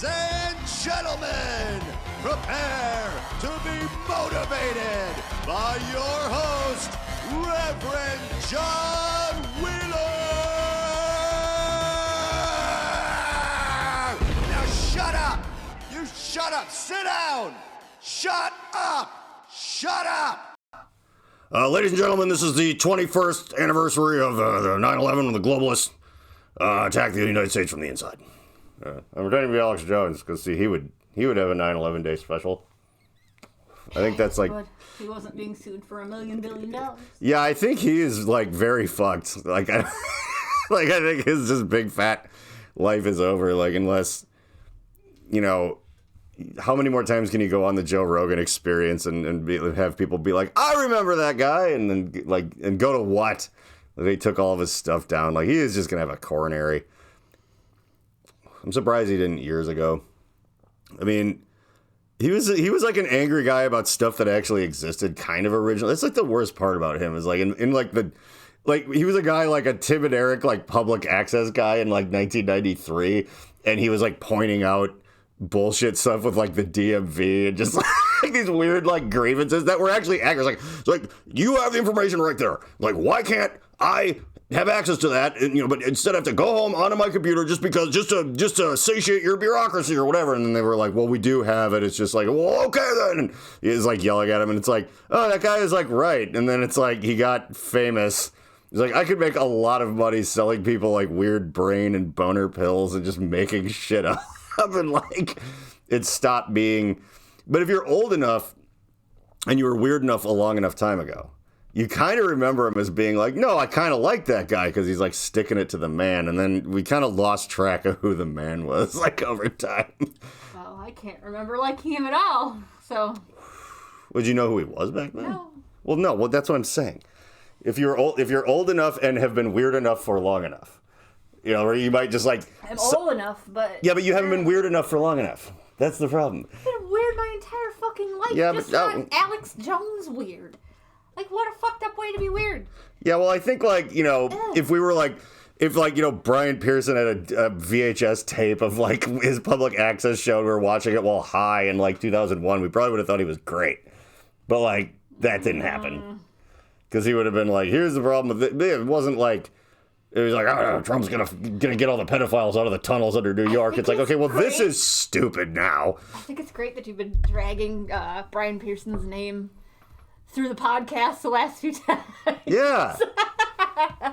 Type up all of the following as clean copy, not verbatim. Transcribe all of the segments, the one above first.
Ladies and gentlemen, prepare to be motivated by your host, Reverend John Wheeler! Now shut up! You shut up! Sit down! Shut up! Shut up! Ladies and gentlemen, this is the 21st anniversary of the 9/11 when the globalists attacked the United States from the inside. I'm pretending to be Alex Jones because see, he would have a 9/11 day special. I think that's like he wasn't being sued for $1 billion. Yeah, I think he is like very fucked. Like I think his just big fat life is over. Like unless how many more times can you go on the Joe Rogan Experience and have people be like, I remember that guy, and then go to what? They took all of his stuff down. Like he is just gonna have a coronary. I'm surprised he didn't years ago. I mean, he was like an angry guy about stuff that actually existed, kind of original. That's like the worst part about him is like in like the he was a guy like a Tim and Eric like public access guy in like 1993, and he was like pointing out bullshit stuff with like the DMV and just like these weird like grievances that were actually accurate. It's like you have the information right there. Like why can't I have access to that, and, but instead I have to go home onto my computer just to satiate your bureaucracy or whatever. And then they were like, well, we do have it. It's just like, well, okay then. And he's like yelling at him, and it's like, oh, that guy is like right. And then it's like he got famous. He's like, I could make a lot of money selling people like weird brain and boner pills and just making shit up. And like it stopped being. But if you're old enough and you were weird enough a long enough time ago, you kind of remember him as being like, no, I kind of like that guy because he's like sticking it to the man. And then we kind of lost track of who the man was like over time. Well, I can't remember liking him at all. So. Would you know who he was back then? No. Well, no. Well, that's what I'm saying. If you're old enough and have been weird enough for long enough, or you might just like. I'm old enough, but. Yeah, but you haven't been weird enough for long enough. That's the problem. I've been weird my entire fucking life. Yeah, just but not Alex Jones weird. Like, what a fucked up way to be weird. Yeah, well, I think, like, if we were, like, Brian Pearson had a VHS tape of, like, his public access show, and we were watching it while high in, like, 2001, we probably would have thought he was great. But, like, that didn't happen. Because he would have been like, here's the problem with it. It wasn't like, it was like, oh, Trump's gonna get all the pedophiles out of the tunnels under New York. It's like, okay, well, great. This is stupid now. I think it's great that you've been dragging Brian Pearson's name through the podcast the last few times. Yeah.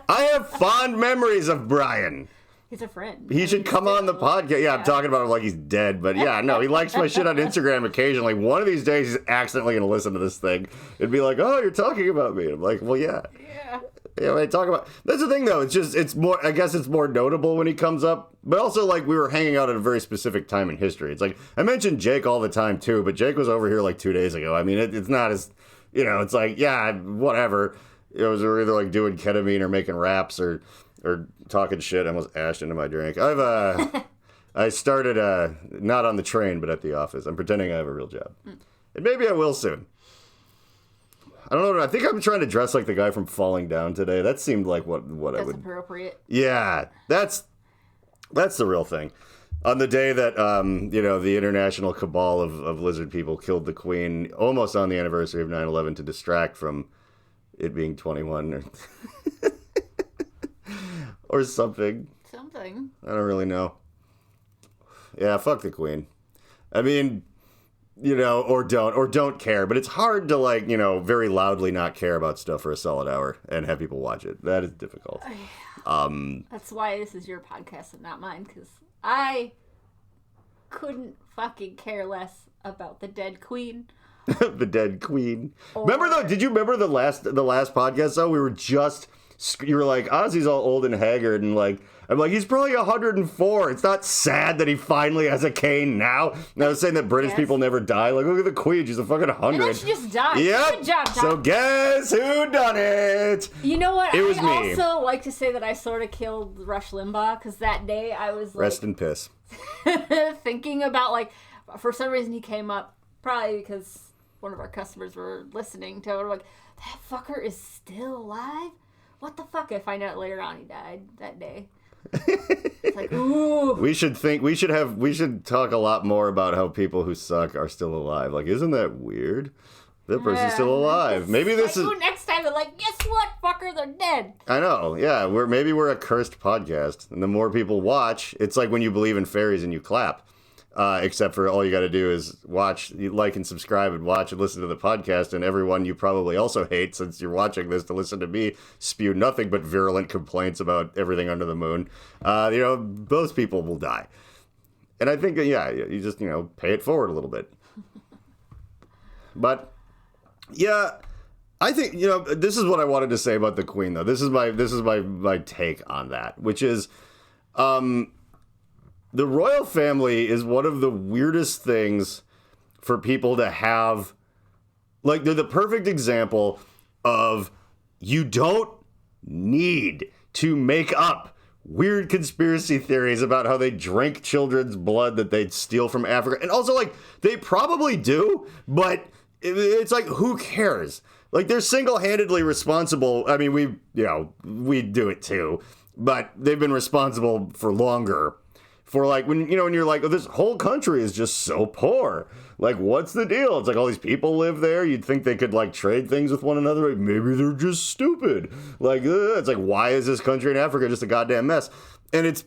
I have fond memories of Brian. He's a friend. He should come on the podcast. Yeah, I'm talking about him like he's dead, but yeah, no, he likes my shit on Instagram occasionally. One of these days, he's accidentally going to listen to this thing and be like, oh, you're talking about me. I'm like, well, yeah. Yeah, when I talk about... That's the thing, though. It's more... I guess it's more notable when he comes up. But also, like, we were hanging out at a very specific time in history. It's like, I mention Jake all the time, too, but Jake was over here, like, 2 days ago. I mean, it's not as... it's like, yeah, whatever. We're either, like, doing ketamine or making raps or talking shit. I almost ashed into my drink. I started, not on the train, but at the office. I'm pretending I have a real job. And maybe I will soon. I don't know. I think I'm trying to dress like the guy from Falling Down today. That seemed like what I would... That's appropriate. Yeah, that's the real thing. On the day that, the international cabal of lizard people killed the Queen, almost on the anniversary of 9/11 to distract from it being 21 or something. Something. I don't really know. Yeah, fuck the Queen. I mean... or don't care. But it's hard to, like, very loudly not care about stuff for a solid hour and have people watch it. That is difficult. That's why this is your podcast and not mine, because I couldn't fucking care less about the dead Queen. The dead Queen. Did you remember the last podcast, though? We were just... You were like, Ozzy's all old and haggard, and like, I'm like, he's probably 104. It's not sad that he finally has a cane now. And I was saying that British people never die. Like, look at the Queen. She's a fucking 100. And then she just died. Yep. Good job, Tom. So guess who done it? You know what? It was me. I also like to say that I sort of killed Rush Limbaugh, because that day I was like... Rest in piss. thinking about, like, for some reason he came up, probably because one of our customers were listening to it. Like, that fucker is still alive? What the fuck? I find out later on he died that day. It's like, ooh. We should talk a lot more about how people who suck are still alive. Like, isn't that weird? That person's still alive. Maybe this is... next time they're like, guess what, fucker, they're dead. I know, yeah. Maybe we're a cursed podcast. And the more people watch, it's like when you believe in fairies and you clap. Except for all you got to do is watch, like and subscribe and watch and listen to the podcast, and everyone you probably also hate since you're watching this to listen to me spew nothing but virulent complaints about everything under the moon. Those people will die. And I think, yeah, you just, pay it forward a little bit. But, yeah, I think, this is what I wanted to say about the Queen, though. This is my take on that, which is, the royal family is one of the weirdest things for people to have. Like, they're the perfect example of you don't need to make up weird conspiracy theories about how they drank children's blood that they'd steal from Africa. And also, like, they probably do, but it's like, who cares? Like, they're single-handedly responsible. I mean, we do it too, but they've been responsible for longer. For like, when you're like, oh, this whole country is just so poor. Like, what's the deal? It's like all these people live there. You'd think they could like trade things with one another. Like, maybe they're just stupid. Like, it's like, why is this country in Africa just a goddamn mess? And it's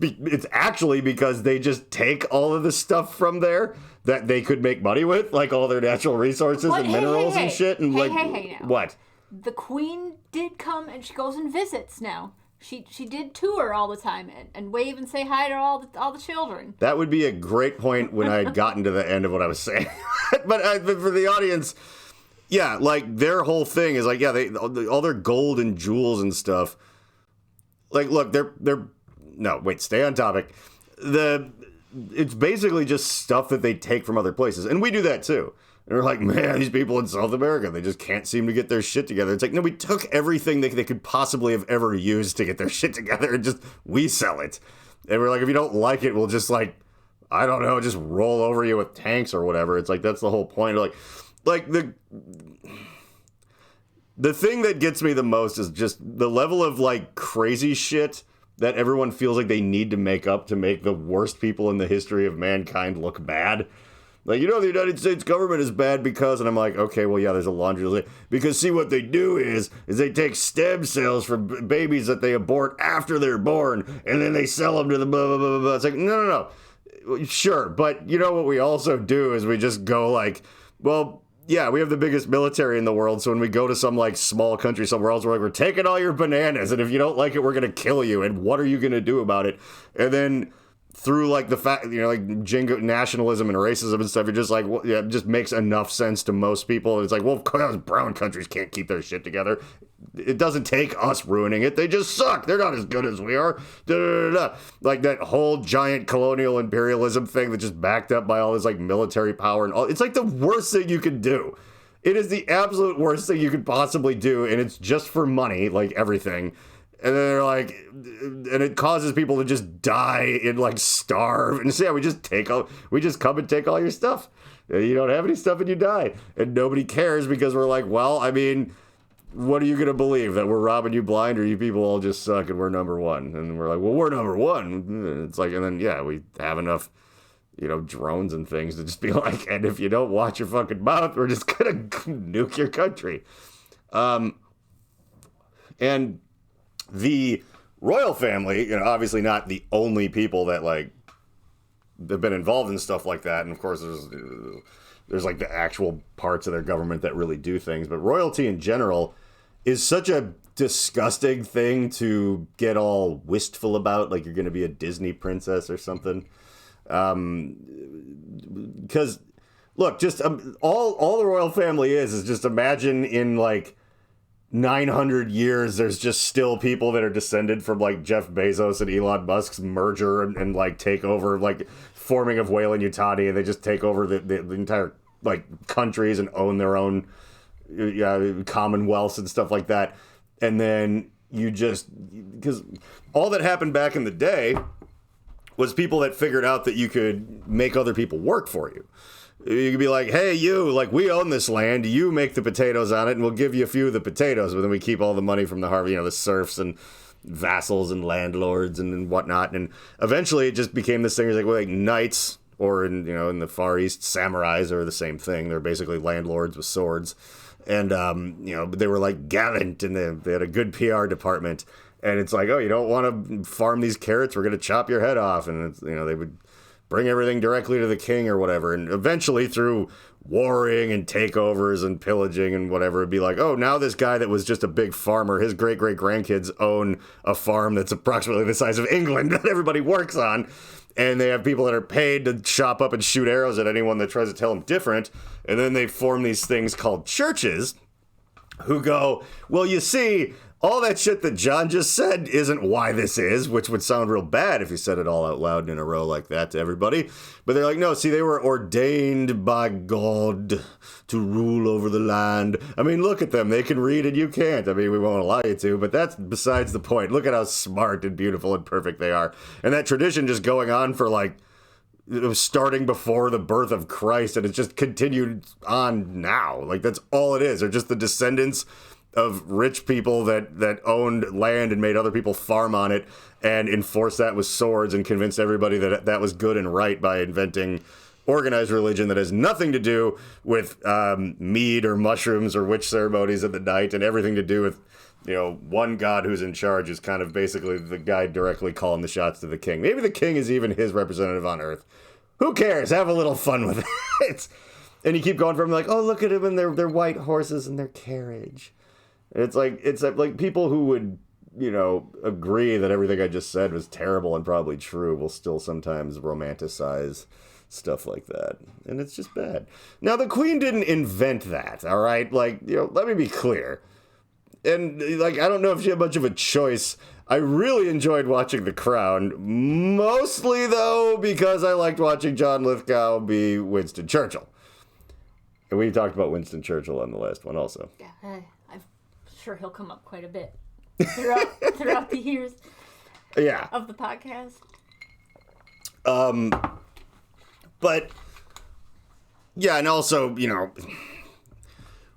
actually because they just take all of the stuff from there that they could make money with, like all their natural resources and minerals and shit. And now. What? The Queen did come and she goes and visits now. She did tour all the time and wave and say hi to all the children. That would be a great point when I had gotten to the end of what I was saying. but for the audience, yeah, like their whole thing is like, yeah, all their gold and jewels and stuff. Like, look, stay on topic. It's basically just stuff that they take from other places, and we do that too. And we're like, man, these people in South America, they just can't seem to get their shit together. It's like, no, we took everything they could possibly have ever used to get their shit together and we sell it. And we're like, if you don't like it, we'll just like, I don't know, just roll over you with tanks or whatever. It's like, that's the whole point. Like the thing that gets me the most is just the level of like crazy shit that everyone feels like they need to make up to make the worst people in the history of mankind look bad. Like, the United States government is bad because, and I'm like, okay, well, yeah, there's a laundry list. Because, see, what they do is they take stem cells from babies that they abort after they're born, and then they sell them to the blah, blah, blah, blah, blah. It's like, no. Sure, but what we also do is we just go like, well, yeah, we have the biggest military in the world, so when we go to some, like, small country somewhere else, we're like, we're taking all your bananas, and if you don't like it, we're going to kill you, and what are you going to do about it? And then through like the fact, like jingo nationalism and racism and stuff, you're just like, well, yeah, it just makes enough sense to most people. And it's like, well, of course, brown countries can't keep their shit together. It doesn't take us ruining it. They just suck. They're not as good as we are. Da, da, da, da. Like that whole giant colonial imperialism thing that just backed up by all this like military power and all. It's like the worst thing you could do. It is the absolute worst thing you could possibly do. And it's just for money, like everything. And then they're like, and it causes people to just die and like starve. And so, yeah, we just come and take all your stuff. You don't have any stuff and you die. And nobody cares because we're like, well, I mean, what are you going to believe? That we're robbing you blind or you people all just suck and we're number one? And we're like, well, we're number one. And it's like, and then, yeah, we have enough, drones and things to just be like, and if you don't watch your fucking mouth, we're just going to nuke your country. And the royal family, obviously not the only people that like have been involved in stuff like that, and of course there's like the actual parts of their government that really do things, but royalty in general is such a disgusting thing to get all wistful about, like you're going to be a Disney princess or something. Because look, just all the royal family is just imagine in like 900 years, there's just still people that are descended from like Jeff Bezos and Elon Musk's merger and like take over, like forming of Whale and Yutani, and they just take over the entire like countries and own their own commonwealths and stuff like that. And then because all that happened back in the day was people that figured out that you could make other people work for you. You could be like, hey, we own this land. You make the potatoes on it, and we'll give you a few of the potatoes, but then we keep all the money from the harvest, the serfs and vassals and landlords and whatnot. And eventually it just became this thing like knights, or in the Far East, samurais are the same thing. They're basically landlords with swords. And, they were like gallant, and they had a good PR department. And it's like, oh, you don't want to farm these carrots? We're going to chop your head off. And, they would bring everything directly to the king or whatever. And eventually, through warring and takeovers and pillaging and whatever, it'd be like, oh, now this guy that was just a big farmer, his great-great-grandkids own a farm that's approximately the size of England that everybody works on. And they have people that are paid to chop up and shoot arrows at anyone that tries to tell them different. And then they form these things called churches who go, well, you see, all that shit that John just said isn't why this is, which would sound real bad if you said it all out loud in a row like that to everybody. But they're like, no, see, they were ordained by God to rule over the land. I mean, look at them. They can read and you can't. I mean, we won't allow you to, but that's besides the point. Look at how smart and beautiful and perfect they are. And that tradition just going on for it was starting before the birth of Christ, and it's just continued on now. Like, that's all it is. They're just the descendants of rich people that owned land and made other people farm on it and enforced that with swords and convinced everybody that was good and right by inventing organized religion that has nothing to do with mead or mushrooms or witch ceremonies at the night, and everything to do with one god who's in charge is kind of basically the guy directly calling the shots to the king. Maybe the king is even his representative on earth. Who cares? Have a little fun with it. And you keep going from like, oh, look at him and their white horses and their carriage. It's like people who would, agree that everything I just said was terrible and probably true will still sometimes romanticize stuff like that. And it's just bad. Now, the Queen didn't invent that, all right? Let me be clear. And, I don't know if she had much of a choice. I really enjoyed watching The Crown, mostly, though, because I liked watching John Lithgow be Winston Churchill. And we talked about Winston Churchill on the last one also. Yeah, I'm sure he'll come up quite a bit throughout the years of the podcast. But, yeah, and also,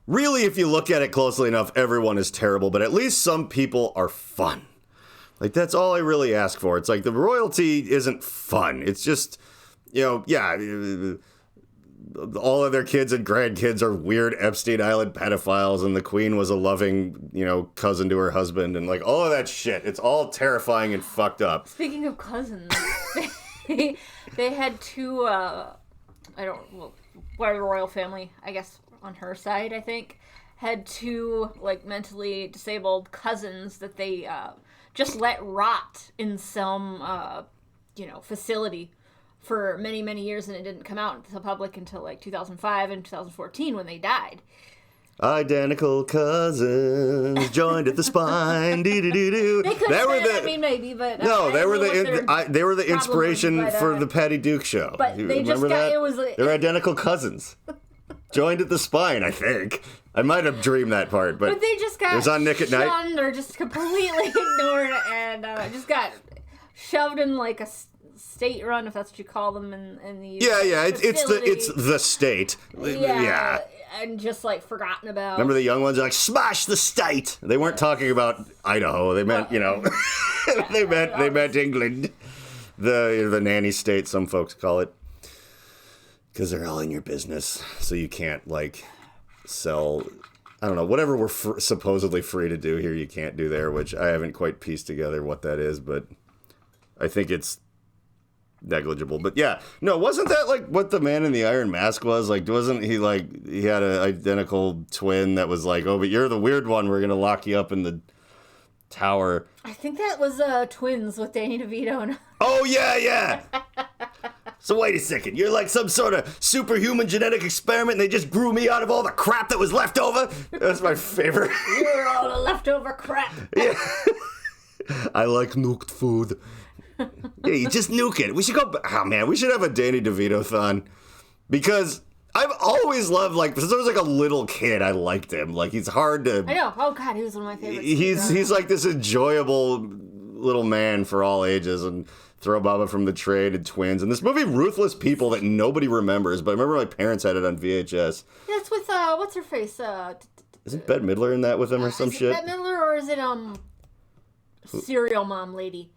really, if you look at it closely enough, everyone is terrible, but at least some people are fun. That's all I really ask for. It's like the royalty isn't fun. It's just, all of their kids and grandkids are weird Epstein Island pedophiles, and the Queen was a loving, cousin to her husband, and all of that shit. It's all terrifying and fucked up. Speaking of cousins, they had two, the royal family, I guess, on her side, I think, had two, mentally disabled cousins that they, just let rot in some, facility for many, many years, and it didn't come out to the public until 2005 and 2014 when they died. Identical cousins joined at the spine. They could have been, maybe, but no, they were the inspiration for the Patty Duke show. But they just they're identical cousins. Joined at the spine, I think. I might have dreamed that part, but they just got it was on Nick at Night. Shunned or just completely ignored, and just got shoved in a state run, if that's what you call them, in the it's the state. Yeah. And just forgotten about. Remember the young ones are smash the state. They weren't talking about Idaho. They meant they meant England, the nanny state. Some folks call it, because they're all in your business, so you can't sell. I don't know, whatever we're supposedly free to do here, you can't do there, which I haven't quite pieced together what that is, but I think it's negligible. But yeah, no, wasn't that what the Man in the Iron Mask was? Wasn't he he had an identical twin that was oh, but you're the weird one, we're gonna lock you up in the tower. I think that was twins with Danny DeVito and oh yeah. So wait a second, you're some sort of superhuman genetic experiment and they just grew me out of all the crap that was left over? That's my favorite. You're all the leftover crap. Yeah. I like nuked food. Yeah, you just nuke it. We should go, we should have a Danny DeVito-thon. Because I've always loved, since I was a little kid, I liked him. He's hard to... I know. Oh, God, he was one of my favorites. He's this enjoyable little man for all ages, and Throw Baba from the Trade and Twins. And this movie, Ruthless People, that nobody remembers, but I remember my parents had it on VHS. Yeah, it's with, what's her face? Isn't Bette Midler in that with him or some shit? Is it Bette Midler or is it, Serial mom lady.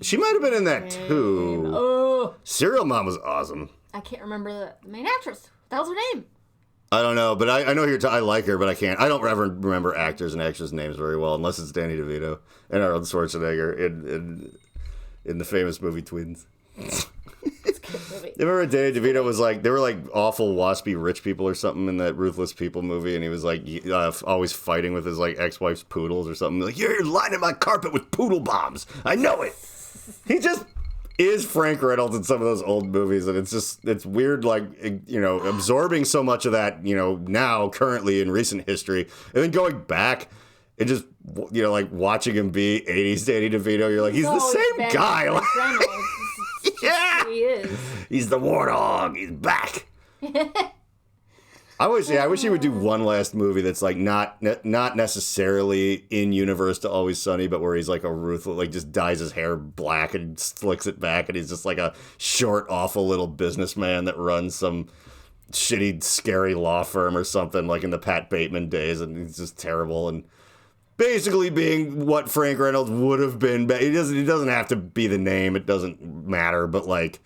She might have been in that too. Oh, Serial Mom was awesome. I can't remember the main actress. What the hell's her name? I don't know, but I know I like her, but I can't. I don't ever remember actors and actors' names very well, unless it's Danny DeVito and Arnold Schwarzenegger in the famous movie Twins. It's a good movie. You remember Danny DeVito was like, they were like awful, waspy rich people or something in that Ruthless People movie, and he was like always fighting with his like ex-wife's poodles or something. Like, you're lining my carpet with poodle bombs. I know it. He just is Frank Reynolds in some of those old movies, and it's weird, like, you know, absorbing so much of that, you know, now, currently, in recent history, and then going back and just, you know, like, watching him be 80s Danny DeVito, you're like, he's the same guy. Frank Reynolds. Yeah! He is. He's the warthog. He's back. I wish he would do one last movie that's like not necessarily in universe to Always Sunny, but where he's like a ruthless, like just dyes his hair black and slicks it back, and he's just like a short, awful little businessman that runs some shitty, scary law firm or something, like in the Pat Bateman days, and he's just terrible and basically being what Frank Reynolds would have been. He doesn't have to be the name; it doesn't matter, but like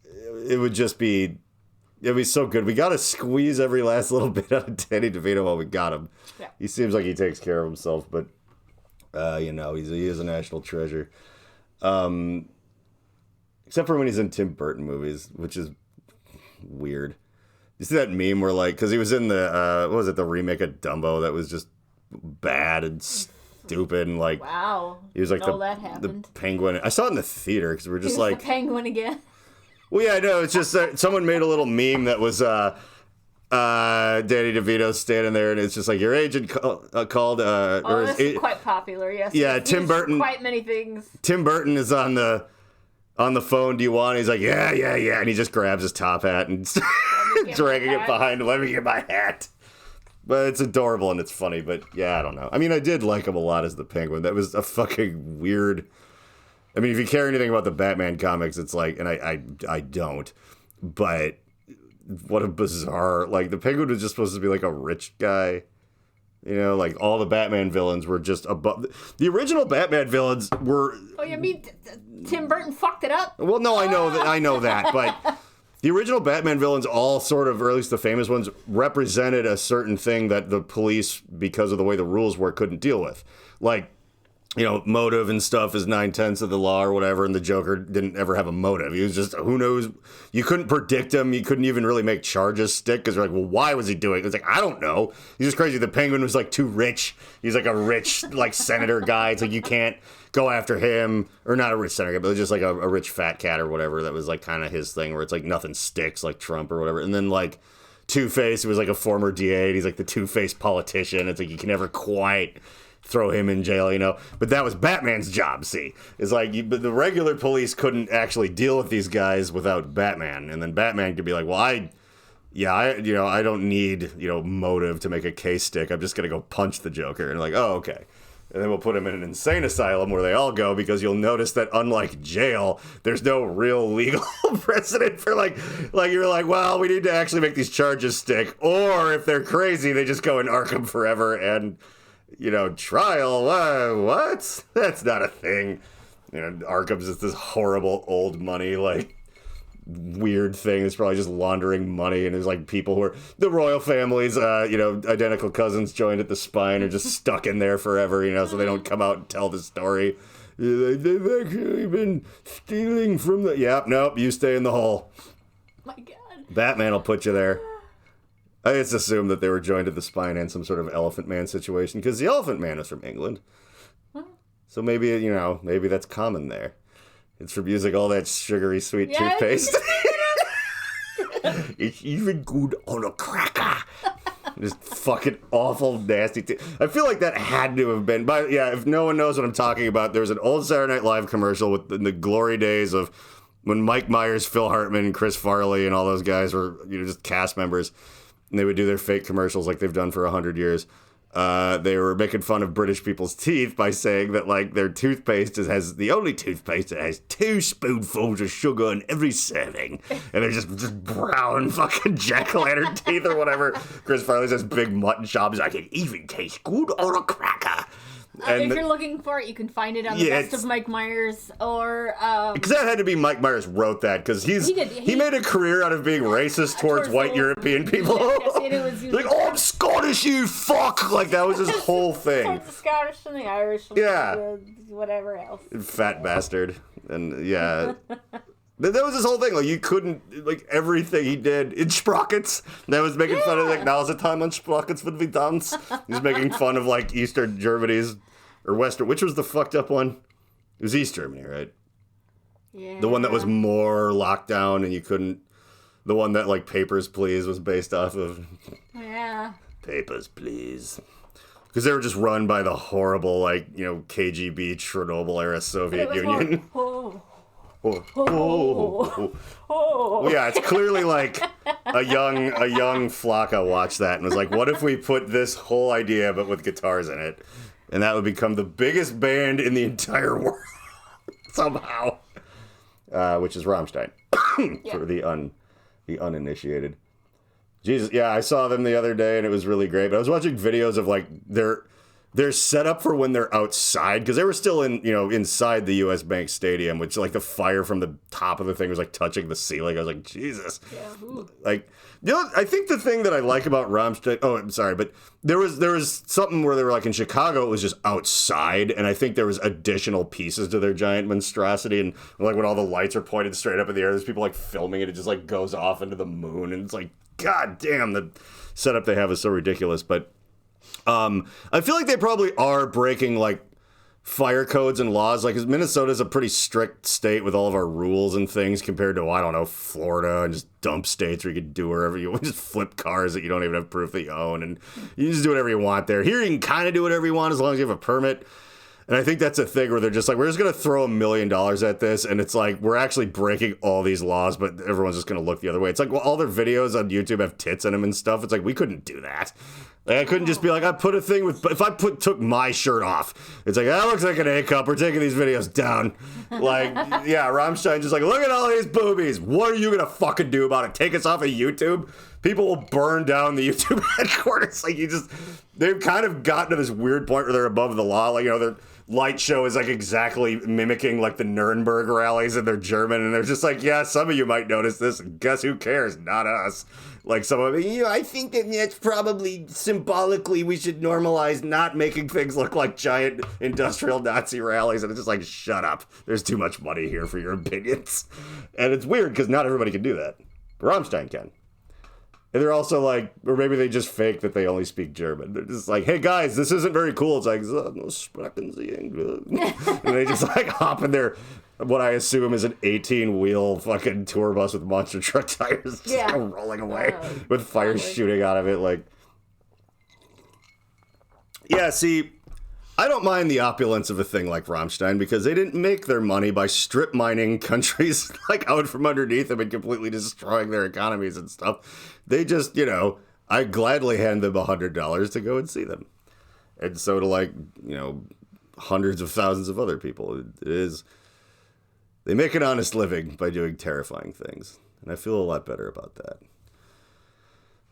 it would just be. It'd be so good. We got to squeeze every last little bit out of Danny DeVito while we got him. Yeah. He seems like he takes care of himself, but, you know, he is a national treasure. Except for when he's in Tim Burton movies, which is weird. You see that meme where, like, because he was in the, what was it, the remake of Dumbo that was just bad and stupid and, like... Wow. He was like that the happened. penguin. I saw it in the theater because we're just like... the penguin again. Well, yeah, no, it's just that someone made a little meme that was Danny DeVito standing there, and it's just like, your agent called... This is quite popular, yes. Yeah, Tim Burton... Quite many things. Tim Burton is on the phone, do you want? He's like, yeah, and he just grabs his top hat and dragging it behind him. Let me get my hat. But it's adorable and it's funny, but yeah, I don't know. I mean, I did like him a lot as the Penguin. That was a fucking weird... I mean, if you care anything about the Batman comics, it's like, and I don't, but what a bizarre, like, the Penguin was just supposed to be like a rich guy, you know, like all the Batman villains were just above, the original Batman villains were... Oh, you mean Tim Burton fucked it up? Well, no, I know that, but the original Batman villains all sort of, or at least the famous ones, represented a certain thing that the police, because of the way the rules were, couldn't deal with. Like, you know, motive and stuff is 9/10 of the law or whatever, and the Joker didn't ever have a motive. He was just, who knows? You couldn't predict him. You couldn't even really make charges stick because they're like, well, why was he doing it? It's like, I don't know. He's just crazy. The Penguin was like too rich. He's like a rich, like, senator guy. It's like, you can't go after him, or not a rich senator, but just like a rich fat cat or whatever. That was like kind of his thing where it's like nothing sticks, like Trump or whatever. And then like Two-Face, who was like a former DA, and he's like the two-faced politician. It's like, you can never quite throw him in jail, you know. But that was Batman's job, see. It's like, but the regular police couldn't actually deal with these guys without Batman. And then Batman could be like, well, I don't need, you know, motive to make a case stick. I'm just going to go punch the Joker. And like, oh, okay. And then we'll put him in an insane asylum where they all go, because you'll notice that unlike jail, there's no real legal precedent for like you're like, well, we need to actually make these charges stick. Or if they're crazy, they just go in Arkham forever and... You know, trial, what? That's not a thing. You know, Arkham's just this horrible old money, like, weird thing. It's probably just laundering money, and there's, like, people who are, the royal families, you know, identical cousins joined at the spine are just stuck in there forever, you know, so they don't come out and tell the story. They've actually been stealing from the... Yep, nope, you stay in the hole. My God. Batman will put you there. I just assumed that they were joined at the spine and some sort of Elephant Man situation, because the Elephant Man is from England. So maybe, you know, maybe that's common there. It's from using all that sugary sweet toothpaste. It's even good on a cracker. Just fucking awful, nasty. I feel like that had to have been. But yeah, if no one knows what I'm talking about, there's an old Saturday Night Live commercial with the glory days of when Mike Myers, Phil Hartman, Chris Farley, and all those guys were, you know, just cast members. And they would do their fake commercials like they've done for 100 years. They were making fun of British people's teeth by saying that, like, their toothpaste has the only toothpaste that has 2 spoonfuls of sugar in every serving. And they're just brown fucking jack-o'-lantern teeth or whatever. Chris Farley says big mutton chops. Like, it even tastes good on a cracker. And if you're looking for it, you can find it on the Best of Mike Myers or... Because that had to be Mike Myers wrote that, because he made a careir out of being racist towards white European people. Yes, and it was like, oh, I'm Scottish, you fuck! Like, that was his whole thing. Towards the Scottish and the Irish and whatever else. Fat bastard. And, yeah... That was his whole thing. Like, you couldn't, like, everything he did in Sprockets. That was making fun of, like, now's the time when Sprockets would be dance. He's making fun of, like, Eastern Germany's, or Western, which was the fucked up one? It was East Germany, right? Yeah. The one that was more locked down and you couldn't, the one that, like, Papers, Please was based off of. Yeah. Papers, Please. Because they were just run by the horrible, like, you know, KGB, Chernobyl-era Soviet Union. Well, yeah, it's clearly like a young Flocka watched that and was like, what if we put this whole idea but with guitars in it? And that would become the biggest band in the entire world somehow. Which is Rammstein for the uninitiated. Jesus, yeah, I saw them the other day and it was really great. But I was watching videos of like their setup for when they're outside, because they were still inside the U.S. Bank Stadium, which like the fire from the top of the thing was like touching the ceiling. I was like, Jesus. Yeah. Like, I think the thing that I like about Rammstein, I'm sorry, but there was something where they were like in Chicago, it was just outside, and I think there was additional pieces to their giant monstrosity, and like when all the lights are pointed straight up in the air, there's people like filming it, it just like goes off into the moon, and it's like, God damn, the setup they have is so ridiculous, but I feel like they probably are breaking like fire codes and laws. Like, 'cause Minnesota's a pretty strict state with all of our rules and things compared to, I don't know, Florida and just dump states where you can do wherever you want, just flip cars that you don't even have proof that you own, and you just do whatever you want there. Here you can kind of do whatever you want as long as you have a permit. And I think that's a thing where they're just like, we're just going to throw $1 million at this. And it's like, we're actually breaking all these laws, but everyone's just going to look the other way. It's like, well, all their videos on YouTube have tits in them and stuff. It's like, we couldn't do that. Like, I couldn't just be like, I put a thing with, if I took my shirt off, it's like, that looks like an A cup. We're taking these videos down. Like, yeah, Rammstein just like, look at all these boobies. What are you going to fucking do about it? Take us off of YouTube? People will burn down the YouTube headquarters. Like, they've kind of gotten to this weird point where they're above the law. Like, their light show is like exactly mimicking like the Nuremberg rallies, and they're German, and they're just like, yeah, some of you might notice this. Guess who cares? Not us. Like, some of it, I think that that's probably symbolically we should normalize not making things look like giant industrial Nazi rallies. And it's just like, shut up. There's too much money here for your opinions. And it's weird because not everybody can do that. Rammstein can. And they're also like, or maybe they just fake that they only speak German. They're just like, hey guys, this isn't very cool. It's like, no sprechen Sie English. And they just like hop in their, what I assume is an 18-wheel fucking tour bus with monster truck tires, just rolling away with fire shooting out of it. Like, yeah, see, I don't mind the opulence of a thing like Rammstein because they didn't make their money by strip mining countries like out from underneath them and completely destroying their economies and stuff. They just, I gladly hand them $100 to go and see them. And so to like, hundreds of thousands of other people, it is, they make an honest living by doing terrifying things. And I feel a lot better about that.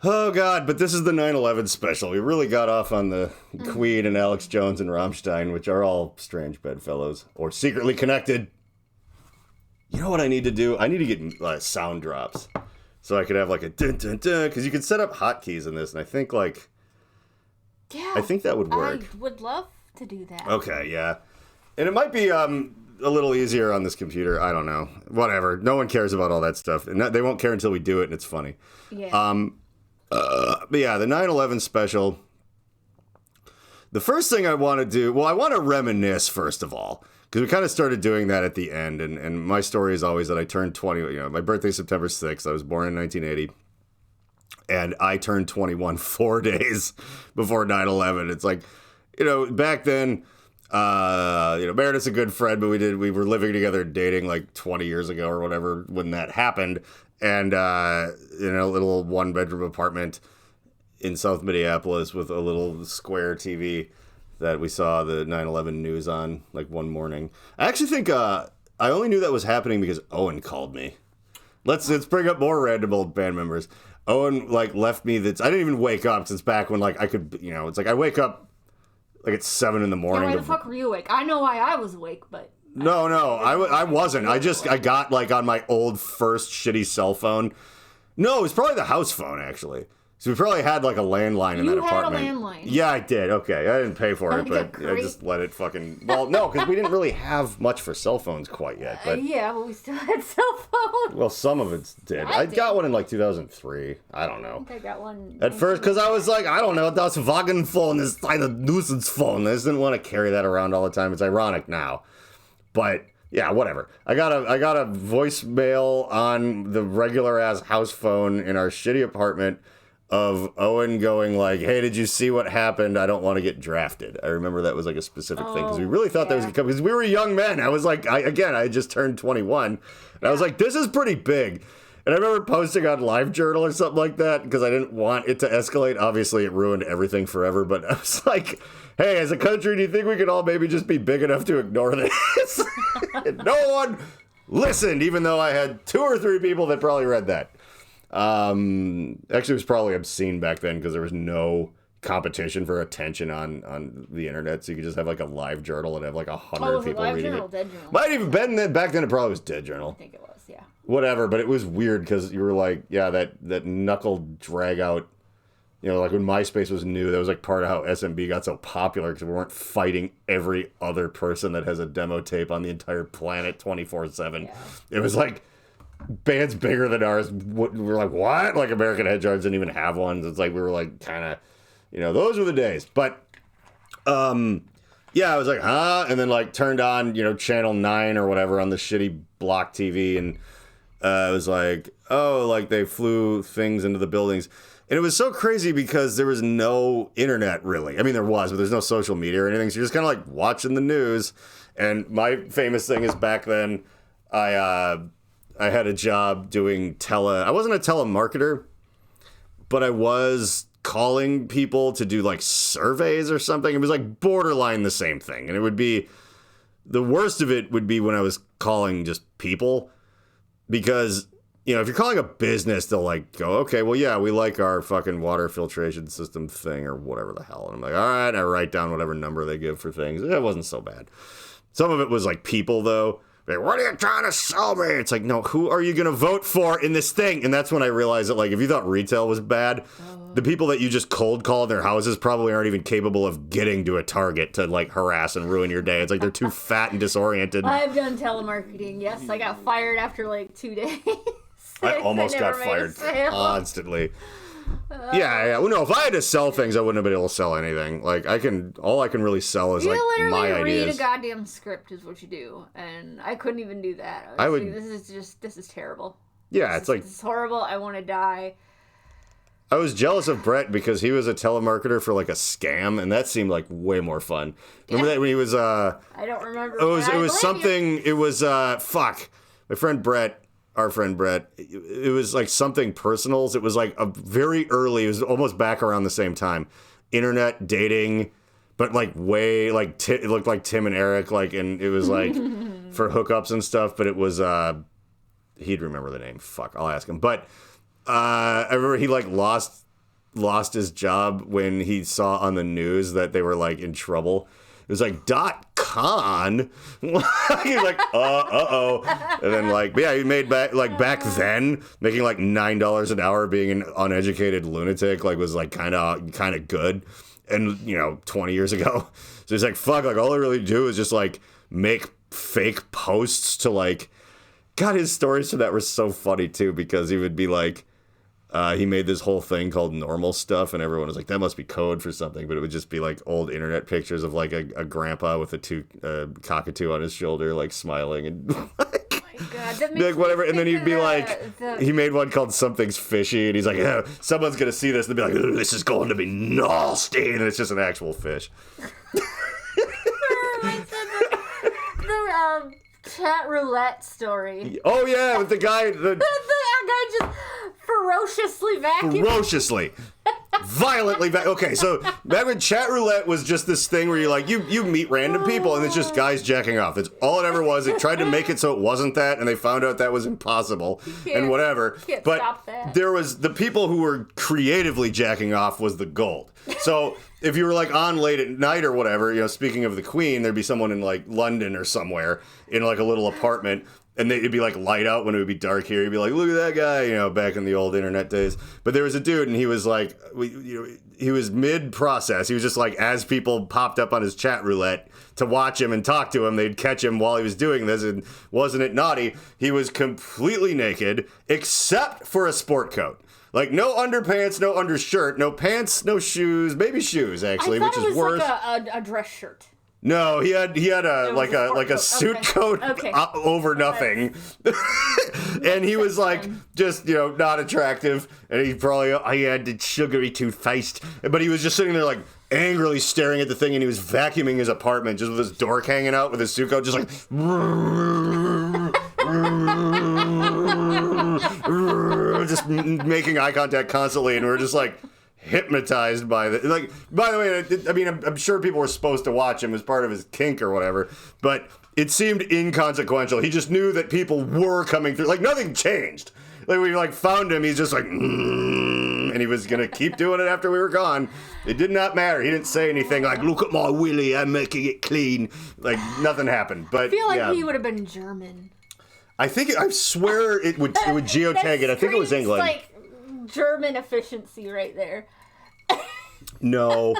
Oh, God, but this is the 9/11 special. We really got off on the Queen and Alex Jones and Rammstein, which are all strange bedfellows, or secretly connected. You know what I need to do? I need to get sound drops. So I could have like a dun-dun-dun, because you can set up hotkeys in this, and I think I think that would work. I would love to do that. Okay, yeah. And it might be a little easier on this computer. I don't know. Whatever. No one cares about all that stuff. And they won't care until we do it, and it's funny. Yeah. But yeah, the 9/11 special. The first thing I want to do, I want to reminisce first of all, because we kind of started doing that at the end. And my story is always that I turned 20. My birthday's September 6th. I was born in 1980. And I turned 21 4 days before 9/11. It's like, back then, Meredith's a good friend, but we were living together, dating like 20 years ago or whatever when that happened. And, a little 1-bedroom apartment in South Minneapolis with a little square TV that we saw the 9/11 news on like one morning. I actually think I only knew that was happening because Owen called me. Let's bring up more random old band members. Owen left me I didn't even wake up since back when I could, it's like I wake up like at 7 in the morning. Why the fuck were you awake? I know why I was awake, but... No, I wasn't. I got, like, on my old first shitty cell phone. No, it was probably the house phone, actually. So we probably had, like, a landline in that apartment. You had a landline. Yeah, I did. Okay. I didn't pay for it, but great. I just let it fucking... Well, no, because we didn't really have much for cell phones quite yet. But yeah, but we still had cell phones. Well, some of it did. I got one in, like, 2003. I don't know. I think I got one... At first, because I was like, I don't know, das Wagenphone is like a nuisance phone. I just didn't want to carry that around all the time. It's ironic now. But... yeah, whatever. I got a voicemail on the regular ass house phone in our shitty apartment of Owen going like, "Hey, did you see what happened? I don't want to get drafted." I remember that was like a specific thing because we really thought that was gonna come because we were young men. I was like, I had just turned 21, and I was like, this is pretty big. And I remember posting on LiveJournal or something like that because I didn't want it to escalate. Obviously, it ruined everything forever. But I was like, hey, as a country, do you think we could all maybe just be big enough to ignore this? And no one listened, even though I had 2 or 3 people that probably read that. Actually, it was probably obscene back then because there was no competition for attention on the internet. So you could just have like a LiveJournal and have like 100 people reading it. Dead Journal? Might even been that back then. It probably was Dead Journal. I think it was, yeah. Whatever, but it was weird because you were like, yeah, that knuckle drag out, you know, like when MySpace was new, that was like part of how SMB got so popular because we weren't fighting every other person that has a demo tape on the entire planet 24/7. Yeah. It was like bands bigger than ours. We were like, what? Like American Headjars didn't even have ones. It's like we were like kind of, you know, those were the days. But yeah, I was like, huh? And then like turned on, you know, channel 9 or whatever on the shitty block TV and. It was like, oh, like they flew things into the buildings. And it was so crazy because there was no internet, really. I mean, there was, but there's no social media or anything. So you're just kind of like watching the news. And my famous thing is back then, I had a job doing I wasn't a telemarketer, but I was calling people to do like surveys or something. It was like borderline the same thing. And it would be, the worst of it would be when I was calling just people. Because, you know, if you're calling a business, they'll like go, okay, well, yeah, we like our fucking water filtration system thing or whatever the hell. And I'm like, all right, I write down whatever number they give for things. It wasn't so bad. Some of it was like people, though. Like, what are you trying to sell me? It's like, no, who are you going to vote for in this thing? And that's when I realized that, like, if you thought retail was bad, the people that you just cold call in their houses probably aren't even capable of getting to a Target to, like, harass and ruin your day. It's like they're too fat and disoriented. I've done telemarketing, yes. I got fired after, like, 2 days. I almost got fired constantly. Yeah. Well, no, if I had to sell things, I wouldn't have been able to sell anything. Like, all I can really sell is, like, my ideas. You literally read a goddamn script is what you do, and I couldn't even do that. I would... This is terrible. Yeah, it's like... This is horrible. I want to die. I was jealous of Brett because he was a telemarketer for, like, a scam, and that seemed like way more fun. Remember that when he was, I don't remember. It was something... It was, fuck. My friend Brett... Our friend Brett, it was like something personals. It was like a very early, it was almost back around the same time. Internet dating, but like way, like, it looked like Tim and Eric, like, and it was like for hookups and stuff, but it was, he'd remember the name. Fuck, I'll ask him. But I remember he like lost his job when he saw on the news that they were like in trouble. It was like .con. He's like, uh-oh. And then like, yeah, he made back then, making like $9 an hour being an uneducated lunatic, like was like kind of good. And, you know, 20 years ago. So he's like, fuck, like all I really do is just like make fake posts to like, God, his stories for that were so funny too, because he would be like, he made this whole thing called normal stuff, and everyone was like, that must be code for something, but it would just be like old internet pictures of like a grandpa with a cockatoo on his shoulder, like smiling and like, oh God, that makes like whatever. And then he'd be like, he made one called Something's Fishy, and he's like, yeah, someone's gonna see this and they'll be like, this is going to be nasty, and it's just an actual fish. the chat roulette story. Oh yeah, with the guy. The guy just ferociously vacuuming. Ferociously. violently. Okay, so back when chat roulette was just this thing where you meet random people and it's just guys jacking off. That's all it ever was. It tried to make it so it wasn't that, and they found out that was impossible and whatever. But stop that. there was the people who were creatively jacking off was the gold. So if you were like on late at night or whatever, speaking of the Queen, there'd be someone in like London or somewhere in like a little apartment. And it'd be like light out when it would be dark here. You'd be like, look at that guy, back in the old internet days. But there was a dude, and he was like, he was mid-process. He was just like, as people popped up on his chat roulette to watch him and talk to him, they'd catch him while he was doing this. And wasn't it naughty? He was completely naked, except for a sport coat. Like, no underpants, no undershirt, no pants, no shoes, maybe shoes, actually, which is worse. Like a dress shirt. No, he had a suit coat over nothing, and he was like just not attractive, and he had the sugary toothpaste, but he was just sitting there like angrily staring at the thing, and he was vacuuming his apartment just with his dork hanging out with his suit coat, just like just making eye contact constantly, and we're just like hypnotized by the like. By the way, I mean, I'm sure people were supposed to watch him as part of his kink or whatever, but it seemed inconsequential. He just knew that people were coming through. Like, nothing changed. Like, we like found him. He's just like, and he was gonna keep doing it after we were gone. It did not matter. He didn't say anything like, "Look at my willy, I'm making it clean." Like, nothing happened. But I feel like he would have been German. I swear it would geotag it. I think it was England. Like German efficiency right there. No,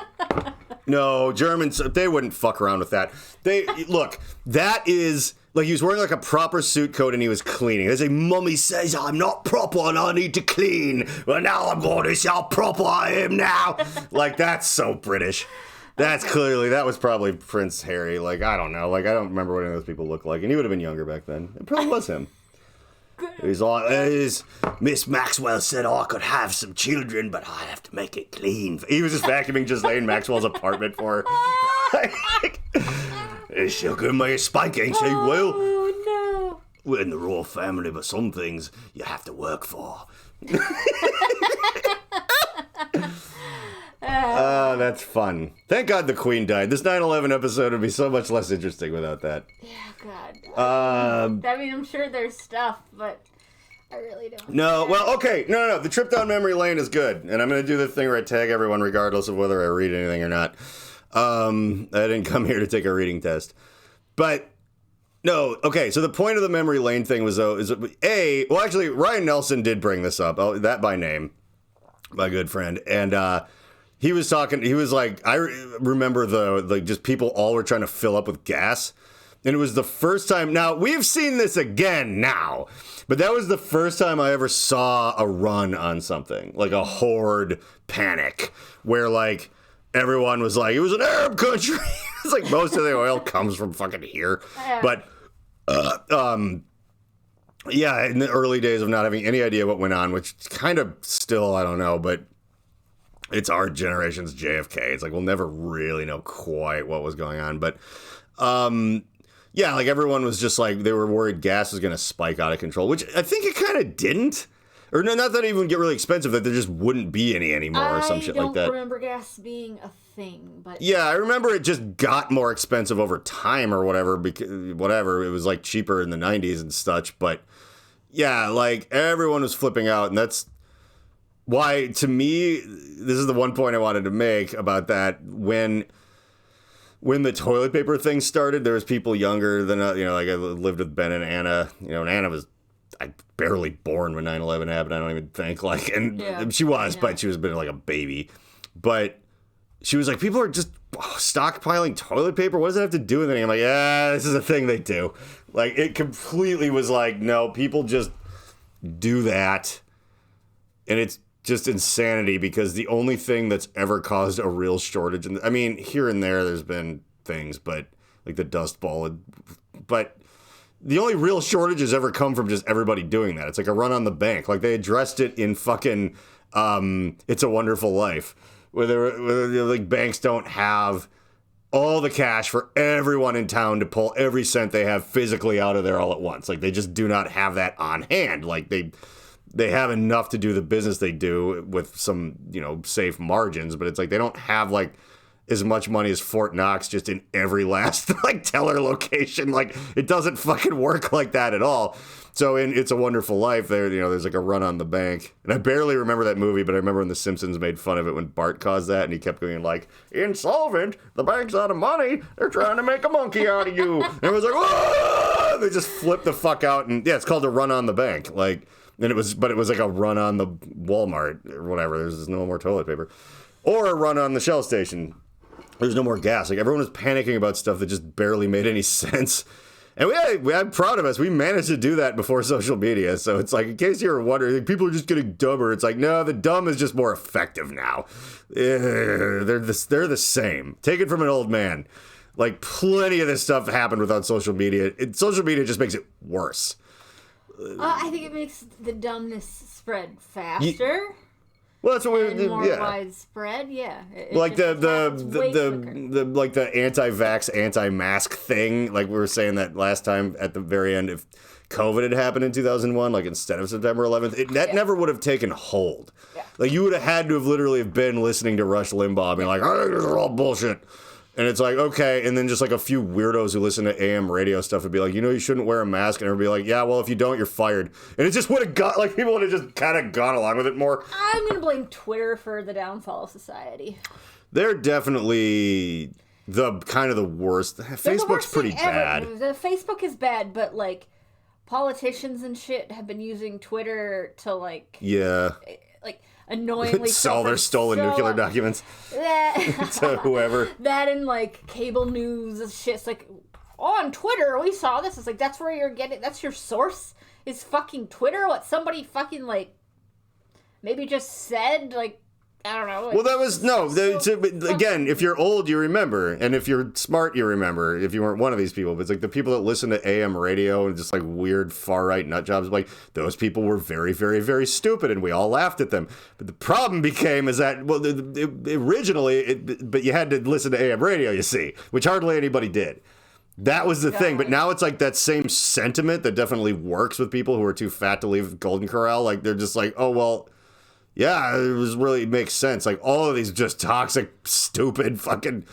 Germans, they wouldn't fuck around with that. That is, like, he was wearing like a proper suit coat and he was cleaning. They say, "Mummy says I'm not proper and I need to clean. Well, now I'm going to see how proper I am now." Like, that's so British. That was probably Prince Harry. Like, I don't know. Like, I don't remember what any of those people looked like. And he would have been younger back then. It probably was him. He's like, Miss Maxwell said I could have some children, but I have to make it clean. He was just vacuuming Ghislaine Maxwell's apartment for her. She'll give me a spanking, she will. Oh, no. We're in the royal family, but some things you have to work for. That's fun. Thank God the Queen died. This 9/11 episode would be so much less interesting without that. Yeah, God. I mean, I'm sure there's stuff, but I really don't. No, well, okay. No. The trip down memory lane is good. And I'm going to do the thing where I tag everyone regardless of whether I read anything or not. I didn't come here to take a reading test. But, no, okay. So the point of the memory lane thing was, though, actually, Ryan Nelson did bring this up. That by name. My good friend. And, he was like, I remember just people all were trying to fill up with gas. And it was the first time, now we've seen this again now, but that was the first time I ever saw a run on something, like a horde panic, where like everyone was like, it was an Arab country. It's like most of the oil comes from fucking here. But, yeah, in the early days of not having any idea what went on, which kind of still, I don't know, but it's our generation's JFK. It's like we'll never really know quite what was going on. But, yeah, like everyone was just like, they were worried gas was going to spike out of control, which I think it kind of didn't. Or no, not that it would get really expensive, that there just wouldn't be any anymore or some shit like that. I don't remember gas being a thing, but... Yeah, I remember it just got more expensive over time or whatever, because whatever, it was like cheaper in the 90s and such, but yeah, like everyone was flipping out, and that's why, to me, this is the one point I wanted to make about that. When the toilet paper thing started, there was people younger than, like I lived with Ben and Anna, and Anna was barely born when 9/11 happened, I don't even think, like, and she was, but she was been like a baby. But she was like, people are just stockpiling toilet paper? What does that have to do with anything? I'm like, yeah, this is a thing they do. Like, it completely was like, no, people just do that. And it's just insanity, because the only thing that's ever caused a real shortage, I mean, here and there's been things, but like the Dust Bowl, but the only real shortages ever come from just everybody doing that. It's like a run on the bank. Like, they addressed it in fucking It's a Wonderful Life, where like banks don't have all the cash for everyone in town to pull every cent they have physically out of there all at once. Like, they just do not have that on hand. Like, they have enough to do the business they do with some, safe margins, but it's like they don't have like as much money as Fort Knox just in every last like teller location. Like it doesn't fucking work like that at all. So in It's a Wonderful Life, there's like a run on the bank. And I barely remember that movie, but I remember when The Simpsons made fun of it when Bart caused that, and he kept going like, insolvent, the bank's out of money, they're trying to make a monkey out of you. And it was like, whoa! They just flipped the fuck out, and yeah, it's called a run on the bank. Like, and it was like a run on the Walmart or whatever. There's no more toilet paper. Or a run on the Shell station. There's no more gas. Like, everyone was panicking about stuff that just barely made any sense. And I'm proud of us. We managed to do that before social media. So it's like, in case you were wondering, people are just getting dumber. It's like, no, the dumb is just more effective now. They're the same. Take it from an old man. Like, plenty of this stuff happened without social media. Social media just makes it worse. I think it makes the dumbness spread faster. Well, that's what we more widespread, yeah. Like the anti-vax, anti-mask thing. Like we were saying that last time at the very end, if COVID had happened in 2001, like instead of September 11th, that never would have taken hold. Yeah. Like you would have had to have literally been listening to Rush Limbaugh being like, oh, this is all bullshit. And it's like, okay, and then just like a few weirdos who listen to AM radio stuff would be like, you shouldn't wear a mask, and everybody would be like, yeah, well, if you don't, you're fired. And it just would have got, like, people would have just kind of gone along with it more. I'm going to blame Twitter for the downfall of society. They're definitely the worst. Facebook's pretty bad. The Facebook is bad, but, like, politicians and shit have been using Twitter to, like... Yeah. Like... annoyingly sell their stolen nuclear documents to whoever. That and like cable news and shit. It's like, on Twitter we saw this. It's like, that's where you're getting, that's your source is fucking Twitter. What somebody fucking like maybe just said, like, I don't know. Well, that was again, if you're old, you remember, and if you're smart, you remember. If you weren't one of these people, but it's like the people that listen to AM radio and just like weird far right nut jobs, like those people were very, very, very stupid, and we all laughed at them. But the problem became is that originally, but you had to listen to AM radio, you see, which hardly anybody did. That was the thing, but now it's like that same sentiment that definitely works with people who are too fat to leave Golden Corral. Like they're just like, oh well. Yeah, it makes sense. Like, all of these just toxic, stupid fucking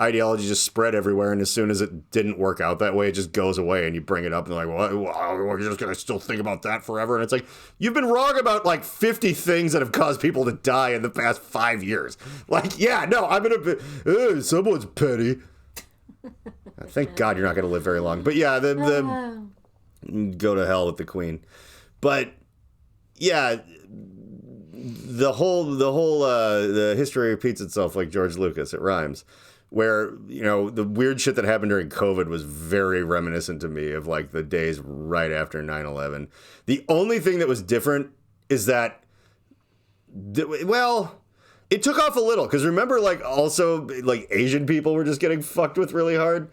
ideology just spread everywhere, and as soon as it didn't work out that way, it just goes away, and you bring it up, and they're like, well, we're just going to still think about that forever, and it's like, you've been wrong about, like, 50 things that have caused people to die in the past 5 years. Like, yeah, no, I'm going to, someone's petty. Thank God you're not going to live very long. But yeah, the go to hell with the Queen. But, yeah... The history repeats itself like George Lucas. It rhymes. Where, the weird shit that happened during COVID was very reminiscent to me of like the days right after 9/11. The only thing that was different is that, it took off a little. Because remember, like, also, like, Asian people were just getting fucked with really hard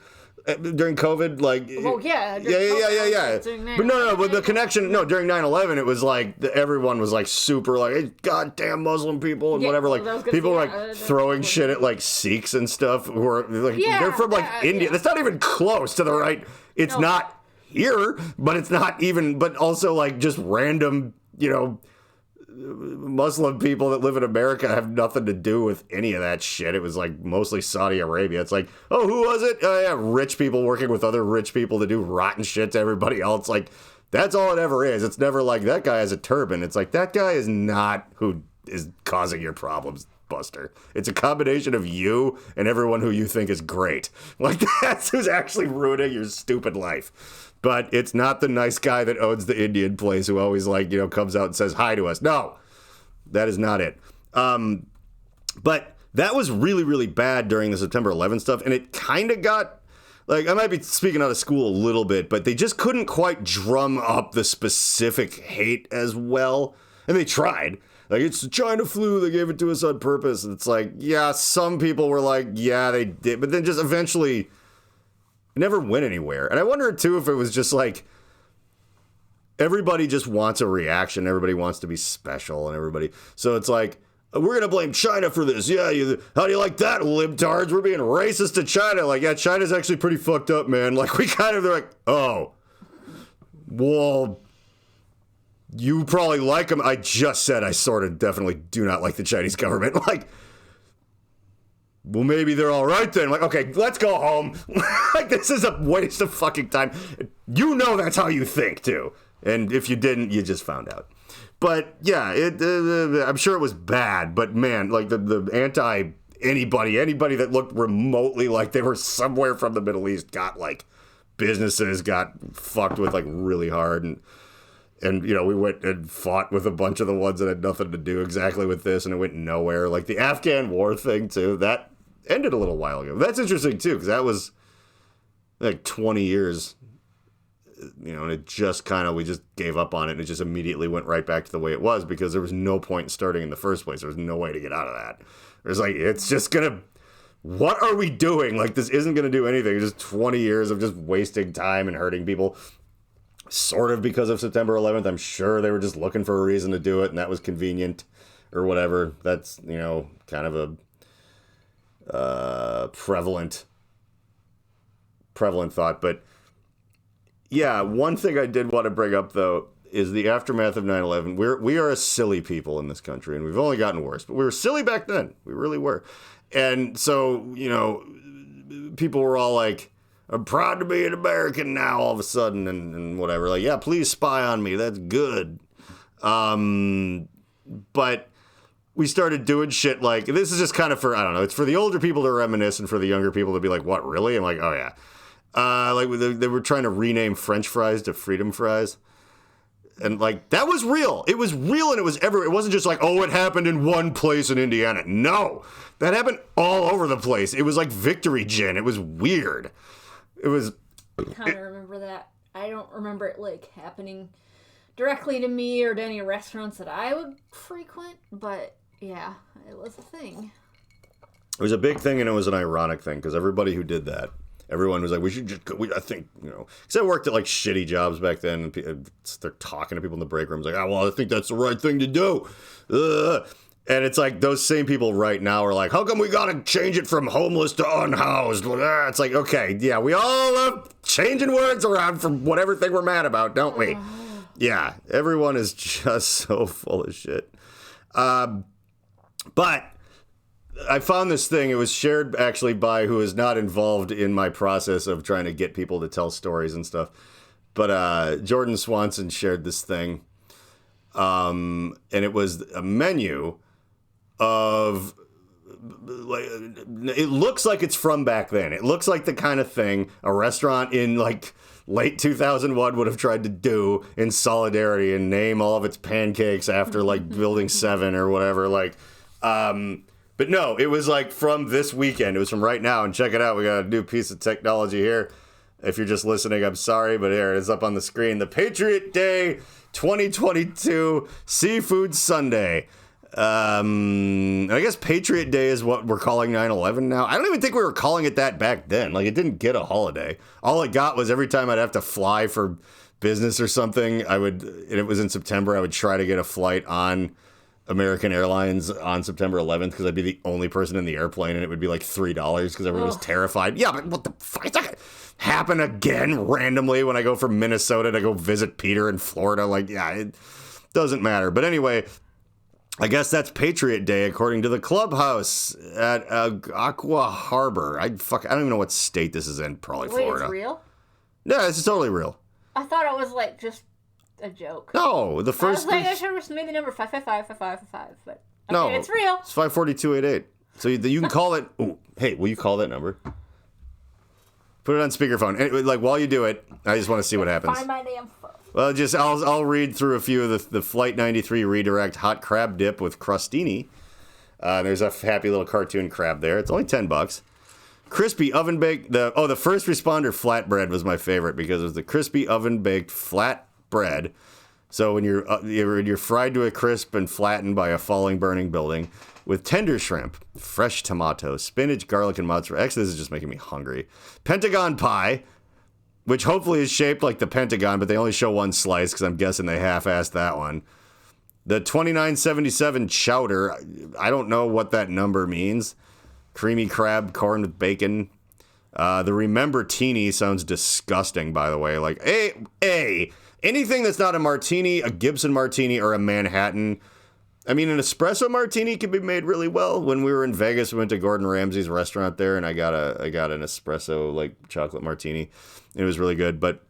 during COVID, like... Oh, yeah. Yeah. But no, but the connection... No, during 9/11, it was like, everyone was like super like, hey, goddamn Muslim people and whatever. Like, people were like throwing shit at like Sikhs and stuff who are like, they're from like India. That's not even close to the right... It's not here, but it's not even... But also like just random, Muslim people that live in America have nothing to do with any of that shit. It was like mostly Saudi Arabia. It's like, oh, who was it? Oh, yeah, rich people working with other rich people to do rotten shit to everybody else. Like, that's all it ever is. It's never like, that guy has a turban. It's like, that guy is not who is causing your problems, Buster. It's a combination of you and everyone who you think is great. Like, that's who's actually ruining your stupid life. But it's not the nice guy that owns the Indian place who always, like, comes out and says hi to us. No, that is not it. But that was really, really bad during the September 11th stuff. And it kind of got, like, I might be speaking out of school a little bit, but they just couldn't quite drum up the specific hate as well. And they tried. Like, it's the China flu, they gave it to us on purpose. And it's like, yeah, some people were like, yeah, they did. But then just eventually... It never went anywhere. And I wonder, too, if it was just like everybody just wants a reaction. Everybody wants to be special and everybody. So it's like, we're going to blame China for this. Yeah, how do you like that, libtards? We're being racist to China. Like, yeah, China's actually pretty fucked up, man. Like, we kind of, they're like, oh, well, you probably like them. I just said I sort of definitely do not like the Chinese government. Like, well, maybe they're all right then. Like, okay, let's go home. Like, this is a waste of fucking time. You know that's how you think, too. And if you didn't, you just found out. But, yeah, I'm sure it was bad. But, man, like, the anybody that looked remotely like they were somewhere from the Middle East got, like, businesses got fucked with, like, really hard. And you know, we went and fought with a bunch of the ones that had nothing to do exactly with this, and it went nowhere. Like, the Afghan war thing, too, that ended a little while ago. That's interesting, too, because that was, like, 20 years, you know, and it just kind of, we just gave up on it, and it just immediately went right back to the way it was, because there was no point in starting in the first place. There was no way to get out of that. There's like, it's just gonna, what are we doing? Like, this isn't gonna do anything. Just 20 years of just wasting time and hurting people. Sort of because of September 11th. I'm sure they were just looking for a reason to do it, and that was convenient or whatever. That's, you know, kind of a prevalent thought. But yeah, one thing I did want to bring up, though, is the aftermath of 9/11. We are a silly people in this country, and we've only gotten worse. But we were silly back then. We really were. And so, you know, people were all like, I'm proud to be an American now, all of a sudden, and whatever. Like, yeah, please spy on me. That's good. But we started doing shit like, this is just kind of for, I don't know, it's for the older people to reminisce and for the younger people to be like, what, really? I'm like, oh, yeah. Like, they were trying to rename French fries to freedom fries. And, like, that was real. It was real, and it was everywhere. It wasn't just like, oh, it happened in one place in Indiana. No. That happened all over the place. It was like Victory Gin. It was weird. It was... I kind of remember that. I don't remember it, like, happening directly to me or to any restaurants that I would frequent, but, yeah, it was a thing. It was a big thing, and it was an ironic thing, because everybody who did that, everyone was like, we should just go, I think, you know, because I worked at, like, shitty jobs back then, and they're talking to people in the break rooms, like, oh, well, I think that's the right thing to do. And it's like, those same people right now are like, how come we gotta change it from homeless to unhoused? It's like, okay, yeah, we all love changing words around from whatever thing we're mad about, don't we? Yeah, everyone is just so full of shit. But I found this thing, it was shared actually by who is not involved in my process of trying to get people to tell stories and stuff. But Jordan Swanson shared this thing. And it was a menu of, like, it looks like it's from back then. It looks like the kind of thing a restaurant in, like, late 2001 would have tried to do in solidarity and name all of its pancakes after, like, Building 7 or whatever. Like, but no, it was, like, from this weekend. It was from right now. And check it out. We got a new piece of technology here. If you're just listening, I'm sorry, but here it is up on the screen. The Patriot Day 2022 Seafood Sunday. I guess Patriot Day is what we're calling 9/11 now. I don't even think we were calling it that back then. Like, it didn't get a holiday. All it got was every time I'd have to fly for business or something, and it was in September, I would try to get a flight on American Airlines on September 11th because I'd be the only person in the airplane, and it would be like $3 because everyone was terrified. Yeah, but what the fuck? It's not gonna happen again randomly when I go from Minnesota to go visit Peter in Florida. Like, yeah, it doesn't matter. But anyway, I guess that's Patriot Day according to the clubhouse at Aqua Harbor. I don't even know what state this is in. Probably Florida. Wait, it's real? Yeah, it's totally real. I thought it was like just a joke. No, the first. I was like, I should have made the number 5555555, but okay, no, it's real. It's 54288. So you can call it. Ooh, hey, will you call that number? Put it on speakerphone. Anyway, like, while you do it, I just want to see what happens. Find my damn phone. Well, I'll read through a few of the Flight 93 redirect hot crab dip with crostini. There's a happy little cartoon crab there. It's only $10. Crispy oven baked. The first responder flatbread was my favorite because it was the crispy oven baked flat bread. So when you're fried to a crisp and flattened by a falling burning building, with tender shrimp, fresh tomato, spinach, garlic, and mozzarella. Actually, this is just making me hungry. Pentagon pie, which hopefully is shaped like the Pentagon, but they only show one slice because I'm guessing they half-assed that one. The 2977 chowder, I don't know what that number means. Creamy crab, corn with bacon. The Remember Teeny sounds disgusting, by the way. Like, anything that's not a martini, a Gibson martini, or a Manhattan. I mean, an espresso martini can be made really well. When we were in Vegas, we went to Gordon Ramsay's restaurant there, and I got an espresso, like, chocolate martini. It was really good, but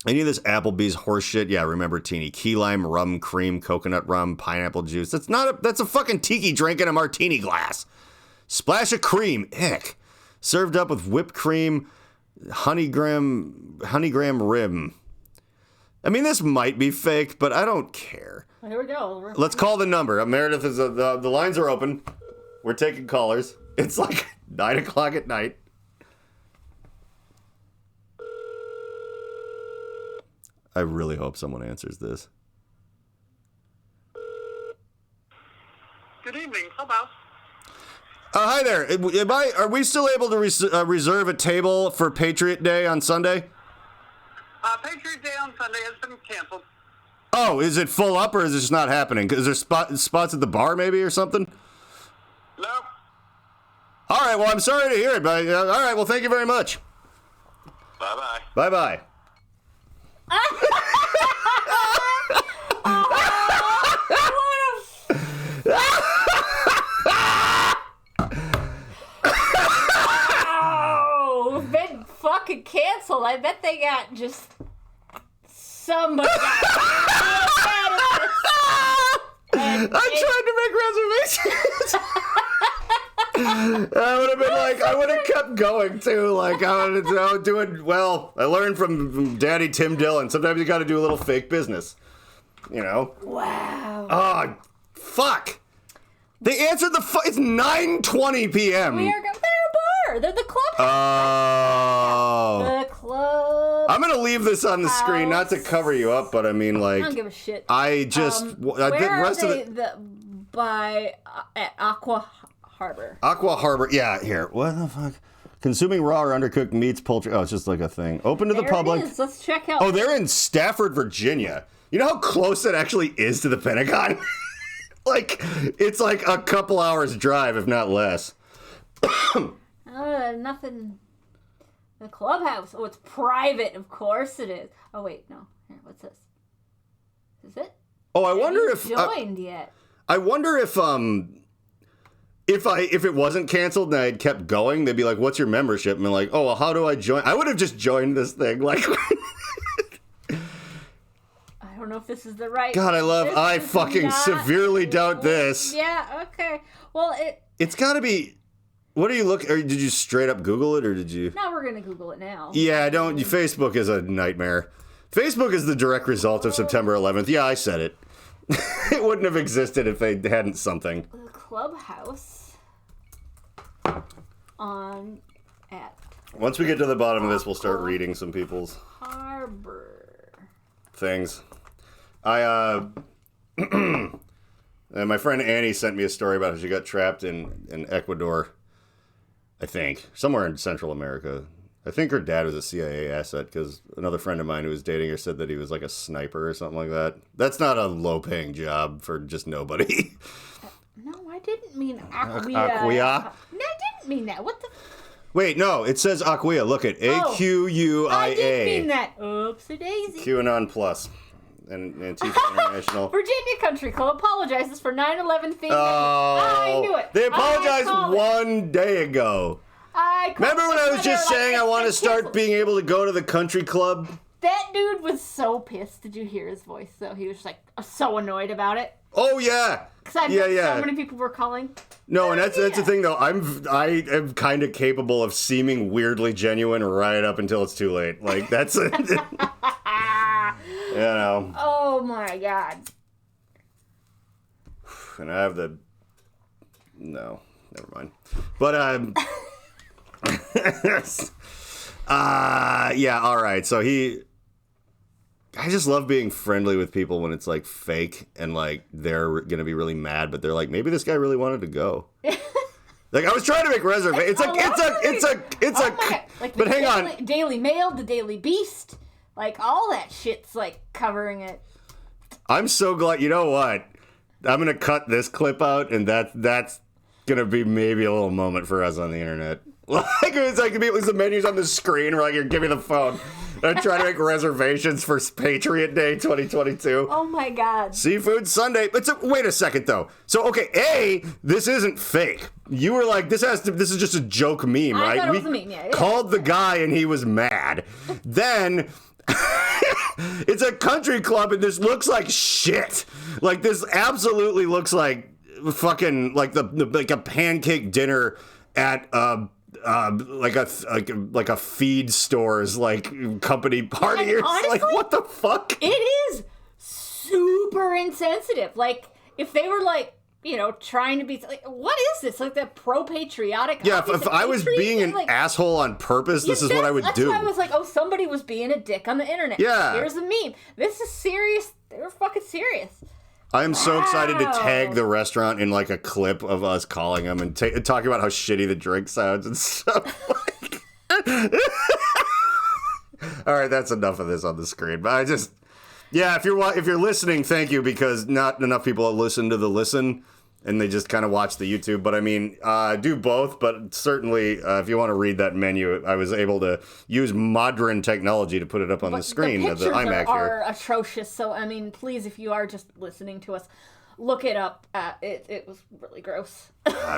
any of this Applebee's horse shit, yeah, remember teeny. Key lime, rum, cream, coconut rum, pineapple juice. That's a fucking tiki drink in a martini glass. Splash of cream, ick. Served up with whipped cream, honeygram rim. I mean, this might be fake, but I don't care. Well, here we go. Let's call the number. Meredith, the lines are open. We're taking callers. It's like 9 o'clock at night. I really hope someone answers this. Good evening, Clubhouse. Hi there. Are we still able to reserve a table for Patriot Day on Sunday? Patriot Day on Sunday has been canceled. Oh, is it full up or is it just not happening? Is there spots at the bar maybe or something? No. All right, well, I'm sorry to hear it, but all right, well, thank you very much. Bye-bye. Bye-bye. Oh, been fucking canceled. I bet they got just somebody. I tried to make reservations. I would have kept going too. Like, I would have doing well. I learned from Daddy Tim Dillon. Sometimes you got to do a little fake business. You know? Wow. Oh, fuck. They answered it's 9:20 p.m. They're a bar. They're the club. Oh. The club. I'm gonna leave this on the screen, not to cover you up, but I mean, like, I don't give a shit. I just where are they? At Aqua Harbor. Aqua Harbor. Yeah, here. What the fuck? Consuming raw or undercooked meats, poultry. Oh, it's just like a thing. Open to the public. It is. Let's check out. Oh, they're in Stafford, Virginia. You know how close it actually is to the Pentagon? Like, it's like a couple hours drive, if not less. Nothing. The clubhouse. Oh, it's private. Of course it is. Oh, wait. No. Here, what's this? Is it? Oh, I wonder if... joined yet. I wonder if it wasn't canceled and I had kept going, they'd be like, what's your membership? And I'm like, oh, well, how do I join? I would have just joined this thing. Like... I don't know if this is the right... God, I fucking severely doubt this. Yeah, okay. Well, it's got to be... What are you looking... Did you straight up Google it, or did you... No, we're going to Google it now. Yeah, don't... Facebook is a nightmare. Facebook is the direct result of September 11th. Yeah, I said it. It wouldn't have existed if they hadn't something. The clubhouse on at... Once we get to the bottom of this, we'll start reading some people's... Harbor. Things. My friend Annie sent me a story about how she got trapped in Ecuador, I think, somewhere in Central America. I think her dad was a CIA asset, because another friend of mine who was dating her said that he was like a sniper or something like that. That's not a low-paying job for just nobody. No, I didn't mean Aquia. Aquia? No, I didn't mean that. What the... Wait, no, it says Aquia. Look at AQUIA. I didn't mean that. Oopsie daisy. QAnon Plus. And Antifa International. Virginia Country Club apologizes for 9/11 theme. Oh, I knew it. They apologized one day ago. Remember when I was just saying I want to start being able to go to the country club? That dude was so pissed. Did you hear his voice, though? He was like so annoyed about it. Oh, yeah. Because so many people were calling. No, and that's the thing, though. I am kind of capable of seeming weirdly genuine right up until it's too late. Like, that's it. You know. Oh, my God. And I have the... No, never mind. But, yeah, all right. So I just love being friendly with people when it's like fake and like they're gonna be really mad, but they're like, maybe this guy really wanted to go. Like, I was trying to make reservations. But hang on. Daily Mail, the Daily Beast, like all that shit's like covering it. I'm so glad. You know what? I'm gonna cut this clip out, and that's gonna be maybe a little moment for us on the internet. Like, it's like the menus on the screen. We're like, here, give me the phone. I'm trying to make reservations for Patriot Day 2022. Oh my God. Seafood Sunday. Wait a second though. So okay, this isn't fake. You were like, this is just a joke meme, right? I thought it was a meme, yeah. Called the guy and he was mad. Then it's a country club and this looks like shit. Like this absolutely looks like fucking like like a pancake dinner at like a feed store's like company party or honestly, like what the fuck? It is super insensitive. Like if they were like, you know, trying to be like, what is this? Like that pro-patriotic. Yeah, if I was being an asshole on purpose, this is what I would do. That's why I was like, oh, somebody was being a dick on the internet. Yeah. Here's a meme. This is serious. They were fucking serious. I am so excited to tag the restaurant in like a clip of us calling them and talking about how shitty the drink sounds and stuff. All right, that's enough of this on the screen. But if you're listening, thank you, because not enough people listen to the listen and they just kind of watch the YouTube. But I mean, do both. But certainly, if you want to read that menu, I was able to use modern technology to put it up on the screen of the iMac are here. atrocious. So I mean, please, if you are just listening to us, look it up. It was really gross.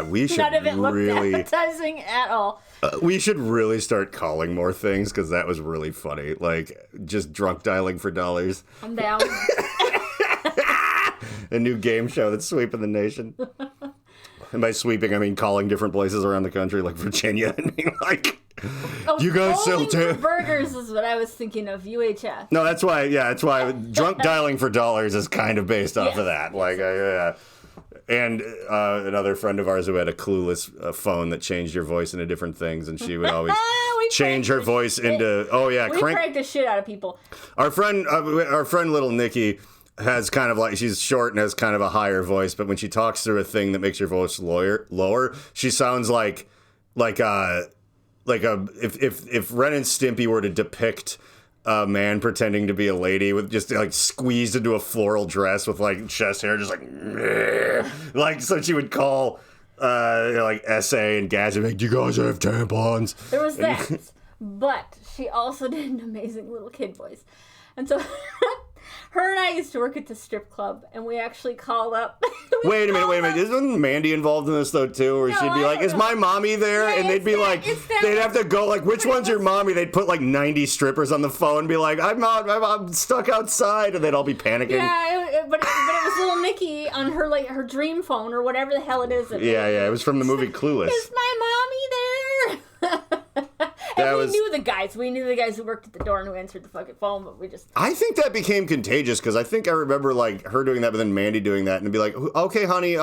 We should None of it really looked appetizing at all. we should really start calling more things because that was really funny. Like just drunk dialing for dollars. I'm down. A new game show that's sweeping the nation. And by sweeping, I mean calling different places around the country, like Virginia, and being like, "You guys sell burgers?" Is what I was thinking of. UHF. No, that's why. Yeah, that's why drunk dialing for dollars is kind of based off of that. Like, yeah. And another friend of ours who had a clueless phone that changed your voice into different things, and she would always change her voice into. Oh yeah, we prank the shit out of people. Our friend Little Nikki has kind of like, she's short and has kind of a higher voice, but when she talks through a thing that makes your voice lower, she sounds like if Ren and Stimpy were to depict a man pretending to be a lady with just like squeezed into a floral dress with like chest hair, just like so she would call like Essay and Gadget, like, do you guys have tampons? There was that, but she also did an amazing little kid voice, and so. Her and I used to work at the strip club, and we actually called up. Wait a minute. Isn't Mandy involved in this, though, too? Or she'd be like, is my mommy there? Yeah, and they'd be like, they'd have to go, like, which one's your mommy? They'd put, like, 90 strippers on the phone and be like, I'm stuck outside. And they'd all be panicking. Yeah, but it was little Nikki on her, like, her dream phone or whatever the hell it is. Yeah, it was from the movie Clueless. Is my mommy there? And we knew the guys. We knew the guys who worked at the door and who answered the fucking phone, but we just... I think that became contagious, because I think I remember, like, her doing that, but then Mandy doing that, and it'd be like, okay, honey,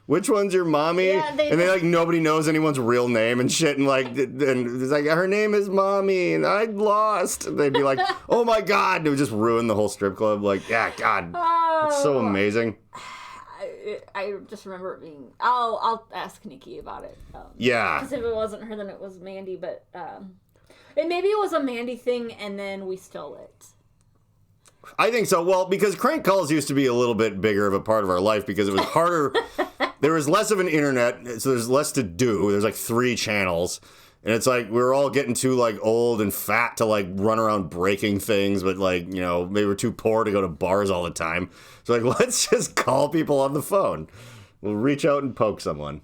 which one's your mommy? Yeah, and then, like, nobody knows anyone's real name and shit, and, like, and it's like, her name is Mommy, and I lost. And they'd be like, oh, my God. It would just ruin the whole strip club. Like, yeah, God. It's so amazing. I just remember it being... I'll ask Nikki about it. Yeah. Because if it wasn't her, then it was Mandy, but... And maybe it was a Mandy thing, and then we stole it. I think so. Well, because crank calls used to be a little bit bigger of a part of our life because it was harder. There was less of an internet, so there's less to do. There's like 3 channels. And it's like we were all getting too like old and fat to like run around breaking things, but like, you know, maybe we're too poor to go to bars all the time. So like, let's just call people on the phone. We'll reach out and poke someone.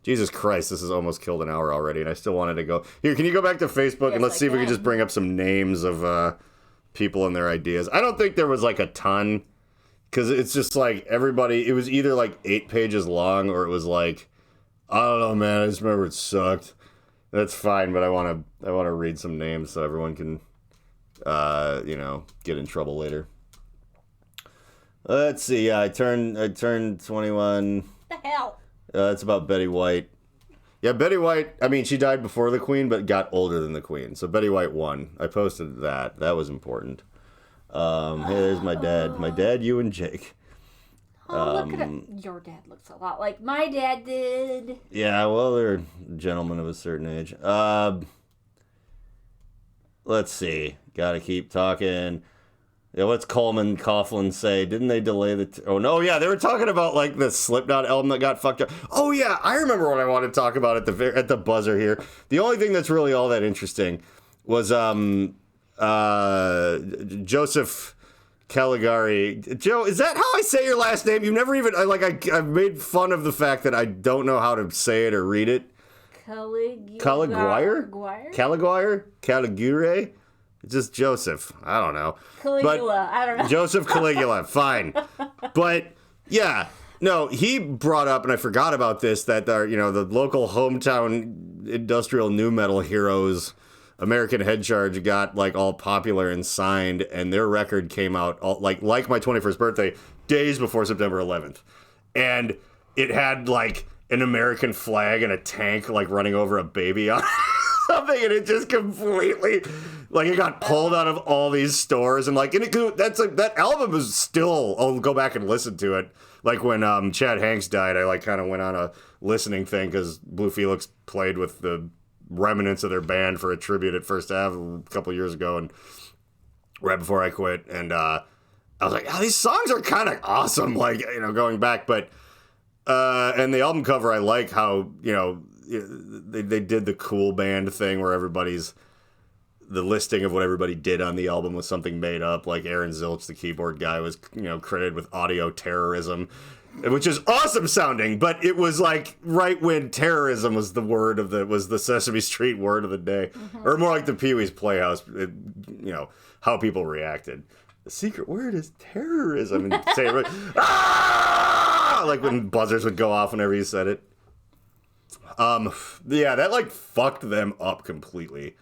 Jesus Christ, this has almost killed an hour already, and I still wanted to go. Here, can you go back to Facebook and let's see if we can just bring up some names of people and their ideas. I don't think there was like a ton, because it's just like everybody, it was either like 8 pages long or it was like, I don't know, man, I just remember it sucked. That's fine, but I want to read some names so everyone can, get in trouble later. Let's see. Yeah, I turned 21. The hell? It's about Betty White. Yeah, Betty White, I mean, she died before the Queen, but got older than the Queen. So Betty White won. I posted that. That was important. Hey, there's my dad. My dad, you and Jake. Oh, look at it. Your dad looks a lot like my dad did. Yeah, well, they're gentlemen of a certain age. Let's see. Gotta keep talking. Yeah, what's Coleman Coughlin say? Didn't they delay the... oh, no, yeah, they were talking about, like, the Slipknot album that got fucked up. Oh, yeah, I remember what I wanted to talk about at the buzzer here. The only thing that's really all that interesting was Joseph Caligari. Joe, is that how I say your last name? You've never even... I've made fun of the fact that I don't know how to say it or read it. Caligure? Caligure? It's just Joseph. I don't know. Caligula. I don't know. Joseph Caligula. Fine. But, yeah. No, he brought up, and I forgot about this, that the local hometown industrial nu metal heroes, American Head Charge, got, like, all popular and signed, and their record came out, like my 21st birthday, days before September 11th. And it had, like, an American flag and a tank, like, running over a baby on something, and it just completely, like, it got pulled out of all these stores, and, like, that album is still, I'll go back and listen to it. Like, when Chad Hanks died, I, like, kind of went on a listening thing, because Blue Felix played with the remnants of their band for a tribute at First Ave a couple years ago, and right before I quit, and I was like, oh, these songs are kind of awesome, like, going back, but and the album cover, I like how, they did the cool band thing where the listing of what everybody did on the album was something made up. Like Aaron Zilch, the keyboard guy, was, credited with audio terrorism, which is awesome sounding, but it was like right when terrorism was the Sesame Street word of the day, or more like the Pee-wee's Playhouse, how people reacted. The secret word is terrorism. And say it, ah! Like when buzzers would go off whenever you said it. Yeah, that like fucked them up completely.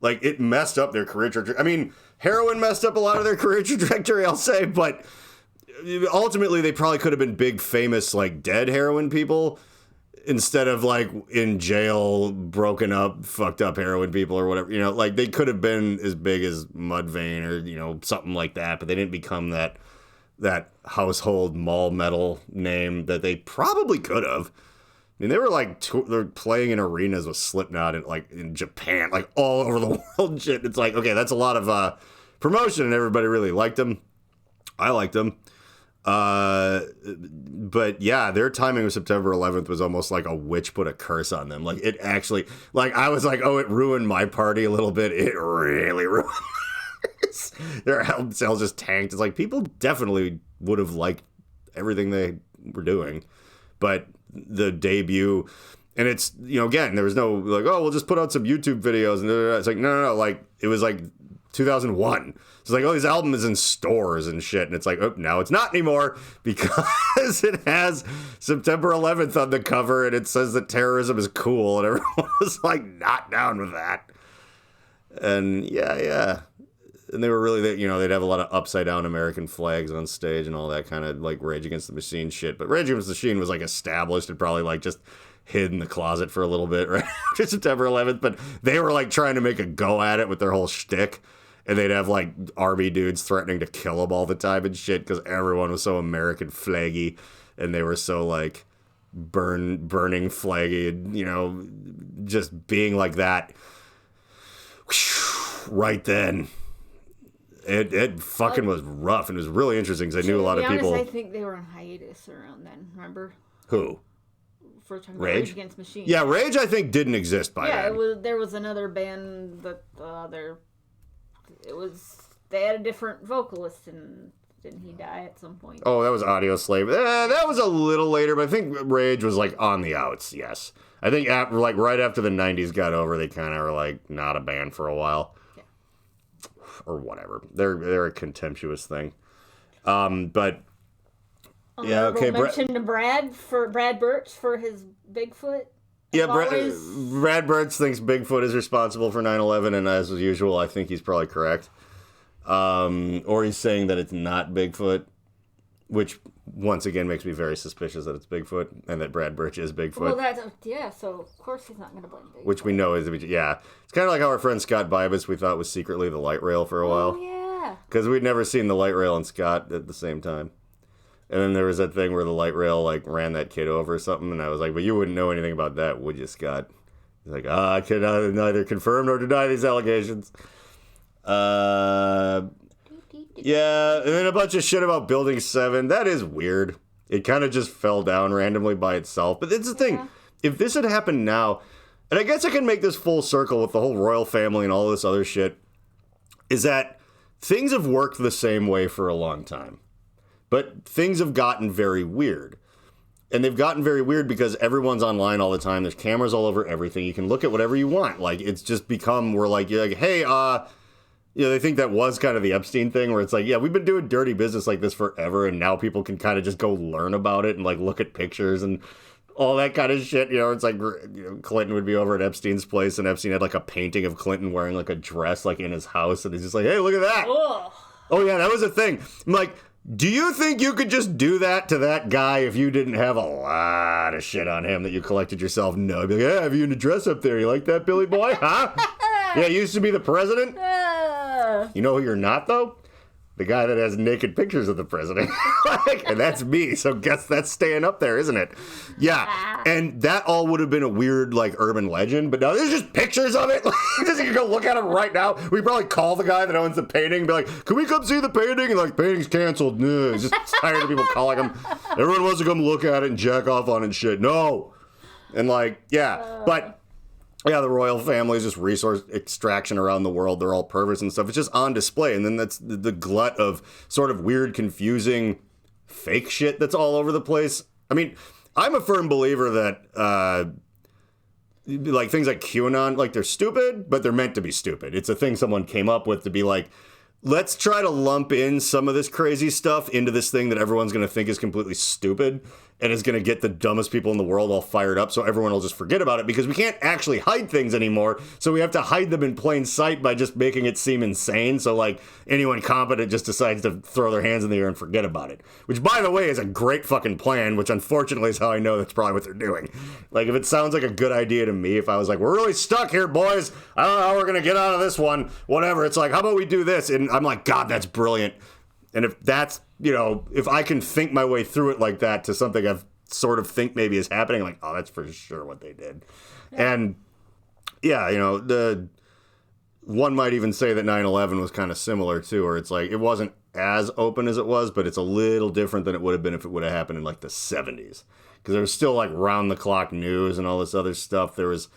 Like it messed up their career trajectory. I mean, heroin messed up a lot of their career trajectory, I'll say, but ultimately they probably could have been big, famous, like dead heroin people instead of like in jail, broken up, fucked up heroin people or whatever. Like they could have been as big as Mudvayne or, something like that, but they didn't become that household mall metal name that they probably could have. I mean, they were like they're playing in arenas with Slipknot in Japan, like all over the world and shit. It's like, okay, that's a lot of promotion, and everybody really liked them. I liked them. But yeah, their timing with September 11th was almost like a witch put a curse on them. Like it actually, like I was like, oh, it ruined my party a little bit. It really ruined their album sales just tanked. It's like people definitely would have liked everything they were doing, but the debut, and it's, again, there was no like, oh, we'll just put out some YouTube videos, and it's like, no, like it was like 2001. It's like, oh, this album is in stores and shit, and it's like, oh, now it's not anymore because it has September 11th on the cover, and it says that terrorism is cool, and everyone was like not down with that. And yeah. And they were really, they'd have a lot of upside down American flags on stage and all that kind of like Rage Against the Machine shit. But Rage Against the Machine was like established and probably like just hid in the closet for a little bit right after September 11th. But they were like trying to make a go at it with their whole shtick. And they'd have like army dudes threatening to kill them all the time and shit because everyone was so American flaggy. And they were so like burning flaggy and, just being like that right then. It fucking was rough, and it was really interesting because I knew a lot of people. I think they were on hiatus around then. Remember? Who? For talking about Rage Against Machine. Yeah, Rage I think didn't exist by then. Yeah, there was another band that they had a different vocalist, and didn't he die at some point? Oh, that was Audio Slave. That was a little later, but I think Rage was like on the outs. Yes, I think right after the '90s got over, they kind of were like not a band for a while. Or whatever. They're a contemptuous thing. But yeah, okay. Mention to Brad Birch for his Bigfoot. Yeah, Brad Birch thinks Bigfoot is responsible for 9/11, and as usual, I think he's probably correct. Or he's saying that it's not Bigfoot, which once again makes me very suspicious that it's Bigfoot and that Brad Birch is Bigfoot. Well, so of course he's not going to blame Bigfoot. Which we know is, yeah. It's kind of like how our friend Scott Bibas we thought was secretly the light rail for a while. Oh, yeah. Because we'd never seen the light rail and Scott at the same time. And then there was that thing where the light rail like ran that kid over or something, and I was like, but you wouldn't know anything about that, would you, Scott? He's like, I can neither confirm nor deny these allegations. Yeah, and then a bunch of shit about Building 7. That is weird. It kind of just fell down randomly by itself. But it's the thing. If this had happened now, and I guess I can make this full circle with the whole royal family and all this other shit, is that things have worked the same way for a long time. But things have gotten very weird. And they've gotten very weird because everyone's online all the time. There's cameras all over everything. You can look at whatever you want. Like, it's just become, you're like, hey, they think that was kind of the Epstein thing where it's like, yeah, we've been doing dirty business like this forever. And now people can kind of just go learn about it and like look at pictures and all that kind of shit. It's like, Clinton would be over at Epstein's place and Epstein had like a painting of Clinton wearing like a dress like in his house. And he's just like, hey, look at that. Ugh. Oh, yeah, that was a thing. I'm like, do you think you could just do that to that guy if you didn't have a lot of shit on him that you collected yourself? No. I'd be like, yeah, have you in a dress up there? You like that, Billy boy? Huh? Yeah, you used to be the president? You know who you're not, though? The guy that has naked pictures of the president. And that's me. So guess that's staying up there, isn't it? Yeah. And that all would have been a weird, like, urban legend. But now there's just pictures of it. You can go look at them right now. We probably call the guy that owns the painting and be like, can we come see the painting? And like, painting's canceled. No, he's just tired of people calling him. Everyone wants to come look at it and jack off on it and shit. No. And like, yeah. But yeah, the royal family is just resource extraction around the world. They're all perverts and stuff. It's just on display. And then that's the glut of sort of weird, confusing, fake shit that's all over the place. I mean, I'm a firm believer that, like, things like QAnon, like, they're stupid, but they're meant to be stupid. It's a thing someone came up with to be like, let's try to lump in some of this crazy stuff into this thing that everyone's going to think is completely stupid and is going to get the dumbest people in the world all fired up so everyone will just forget about it because we can't actually hide things anymore. So we have to hide them in plain sight by just making it seem insane. So like anyone competent just decides to throw their hands in the air and forget about it, which by the way is a great fucking plan, which unfortunately is how I know that's probably what they're doing. Like if it sounds like a good idea to me, if I was like, we're really stuck here, boys. I don't know how we're going to get out of this one, whatever. It's like, how about we do this? And I'm like, God, that's brilliant. And if that's, if I can think my way through it like that to something I've sort of think maybe is happening, I'm like, oh, that's for sure what they did. Yeah. And yeah, the one might even say that 9/11 was kind of similar too, where it's like, it wasn't as open as it was, but it's a little different than it would have been if it would have happened in like the 70s. Because there was still like round the clock news and all this other stuff. There was,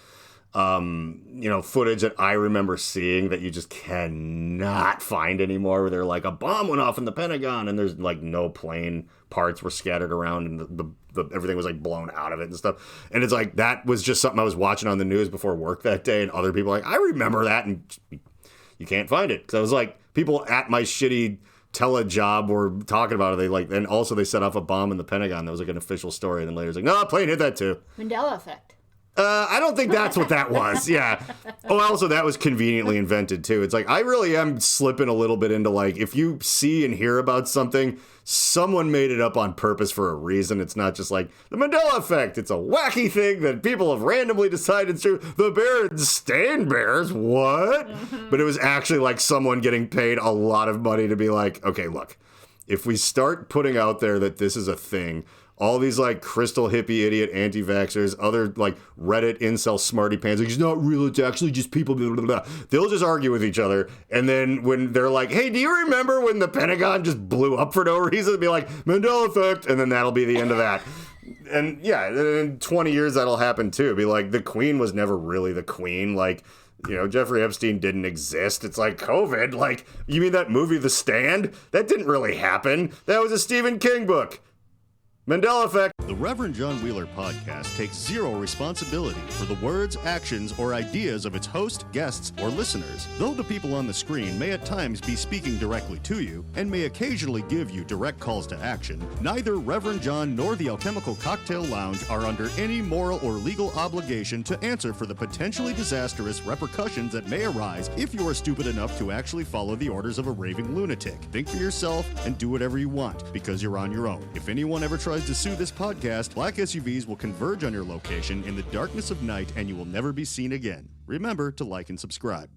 footage that I remember seeing that you just cannot find anymore, where they're like, a bomb went off in the Pentagon and there's like no plane parts were scattered around and the everything was like blown out of it and stuff. And it's like, that was just something I was watching on the news before work that day, and other people like, I remember that, and you can't find it. Because I was like, people at my shitty telejob were talking about it. And also they set off a bomb in the Pentagon. That was like an official story. And then later it's like, no, plane hit that too. Mandela effect. I don't think that's what that was. Yeah. Oh, also that was conveniently invented too. It's like, I really am slipping a little bit into like, if you see and hear about something, someone made it up on purpose for a reason. It's not just like the Mandela effect. It's a wacky thing that people have randomly decided to. The Berenstain Bears, what? Mm-hmm. But it was actually like someone getting paid a lot of money to be like, okay, look, if we start putting out there that this is a thing, all these like crystal hippie idiot anti-vaxxers, other like Reddit incel smarty pants, like, it's not real, it's actually just people, blah, blah, blah. They'll just argue with each other. And then when they're like, hey, do you remember when the Pentagon just blew up for no reason? It'll be like, Mandela effect. And then that'll be the end of that. And yeah, in 20 years, that'll happen too. It'll be like, the Queen was never really the Queen. Like, Jeffrey Epstein didn't exist. It's like COVID. Like, you mean that movie, The Stand? That didn't really happen. That was a Stephen King book. Mandela effect. The Reverend John Wheeler podcast takes zero responsibility for the words, actions, or ideas of its host, guests, or listeners. Though the people on the screen may at times be speaking directly to you and may occasionally give you direct calls to action, neither Reverend John nor the Alchemical Cocktail Lounge are under any moral or legal obligation to answer for the potentially disastrous repercussions that may arise if you are stupid enough to actually follow the orders of a raving lunatic. Think for yourself and do whatever you want, because you're on your own. If anyone ever tries to sue this podcast, black SUVs will converge on your location in the darkness of night and you will never be seen again. Remember to like and subscribe.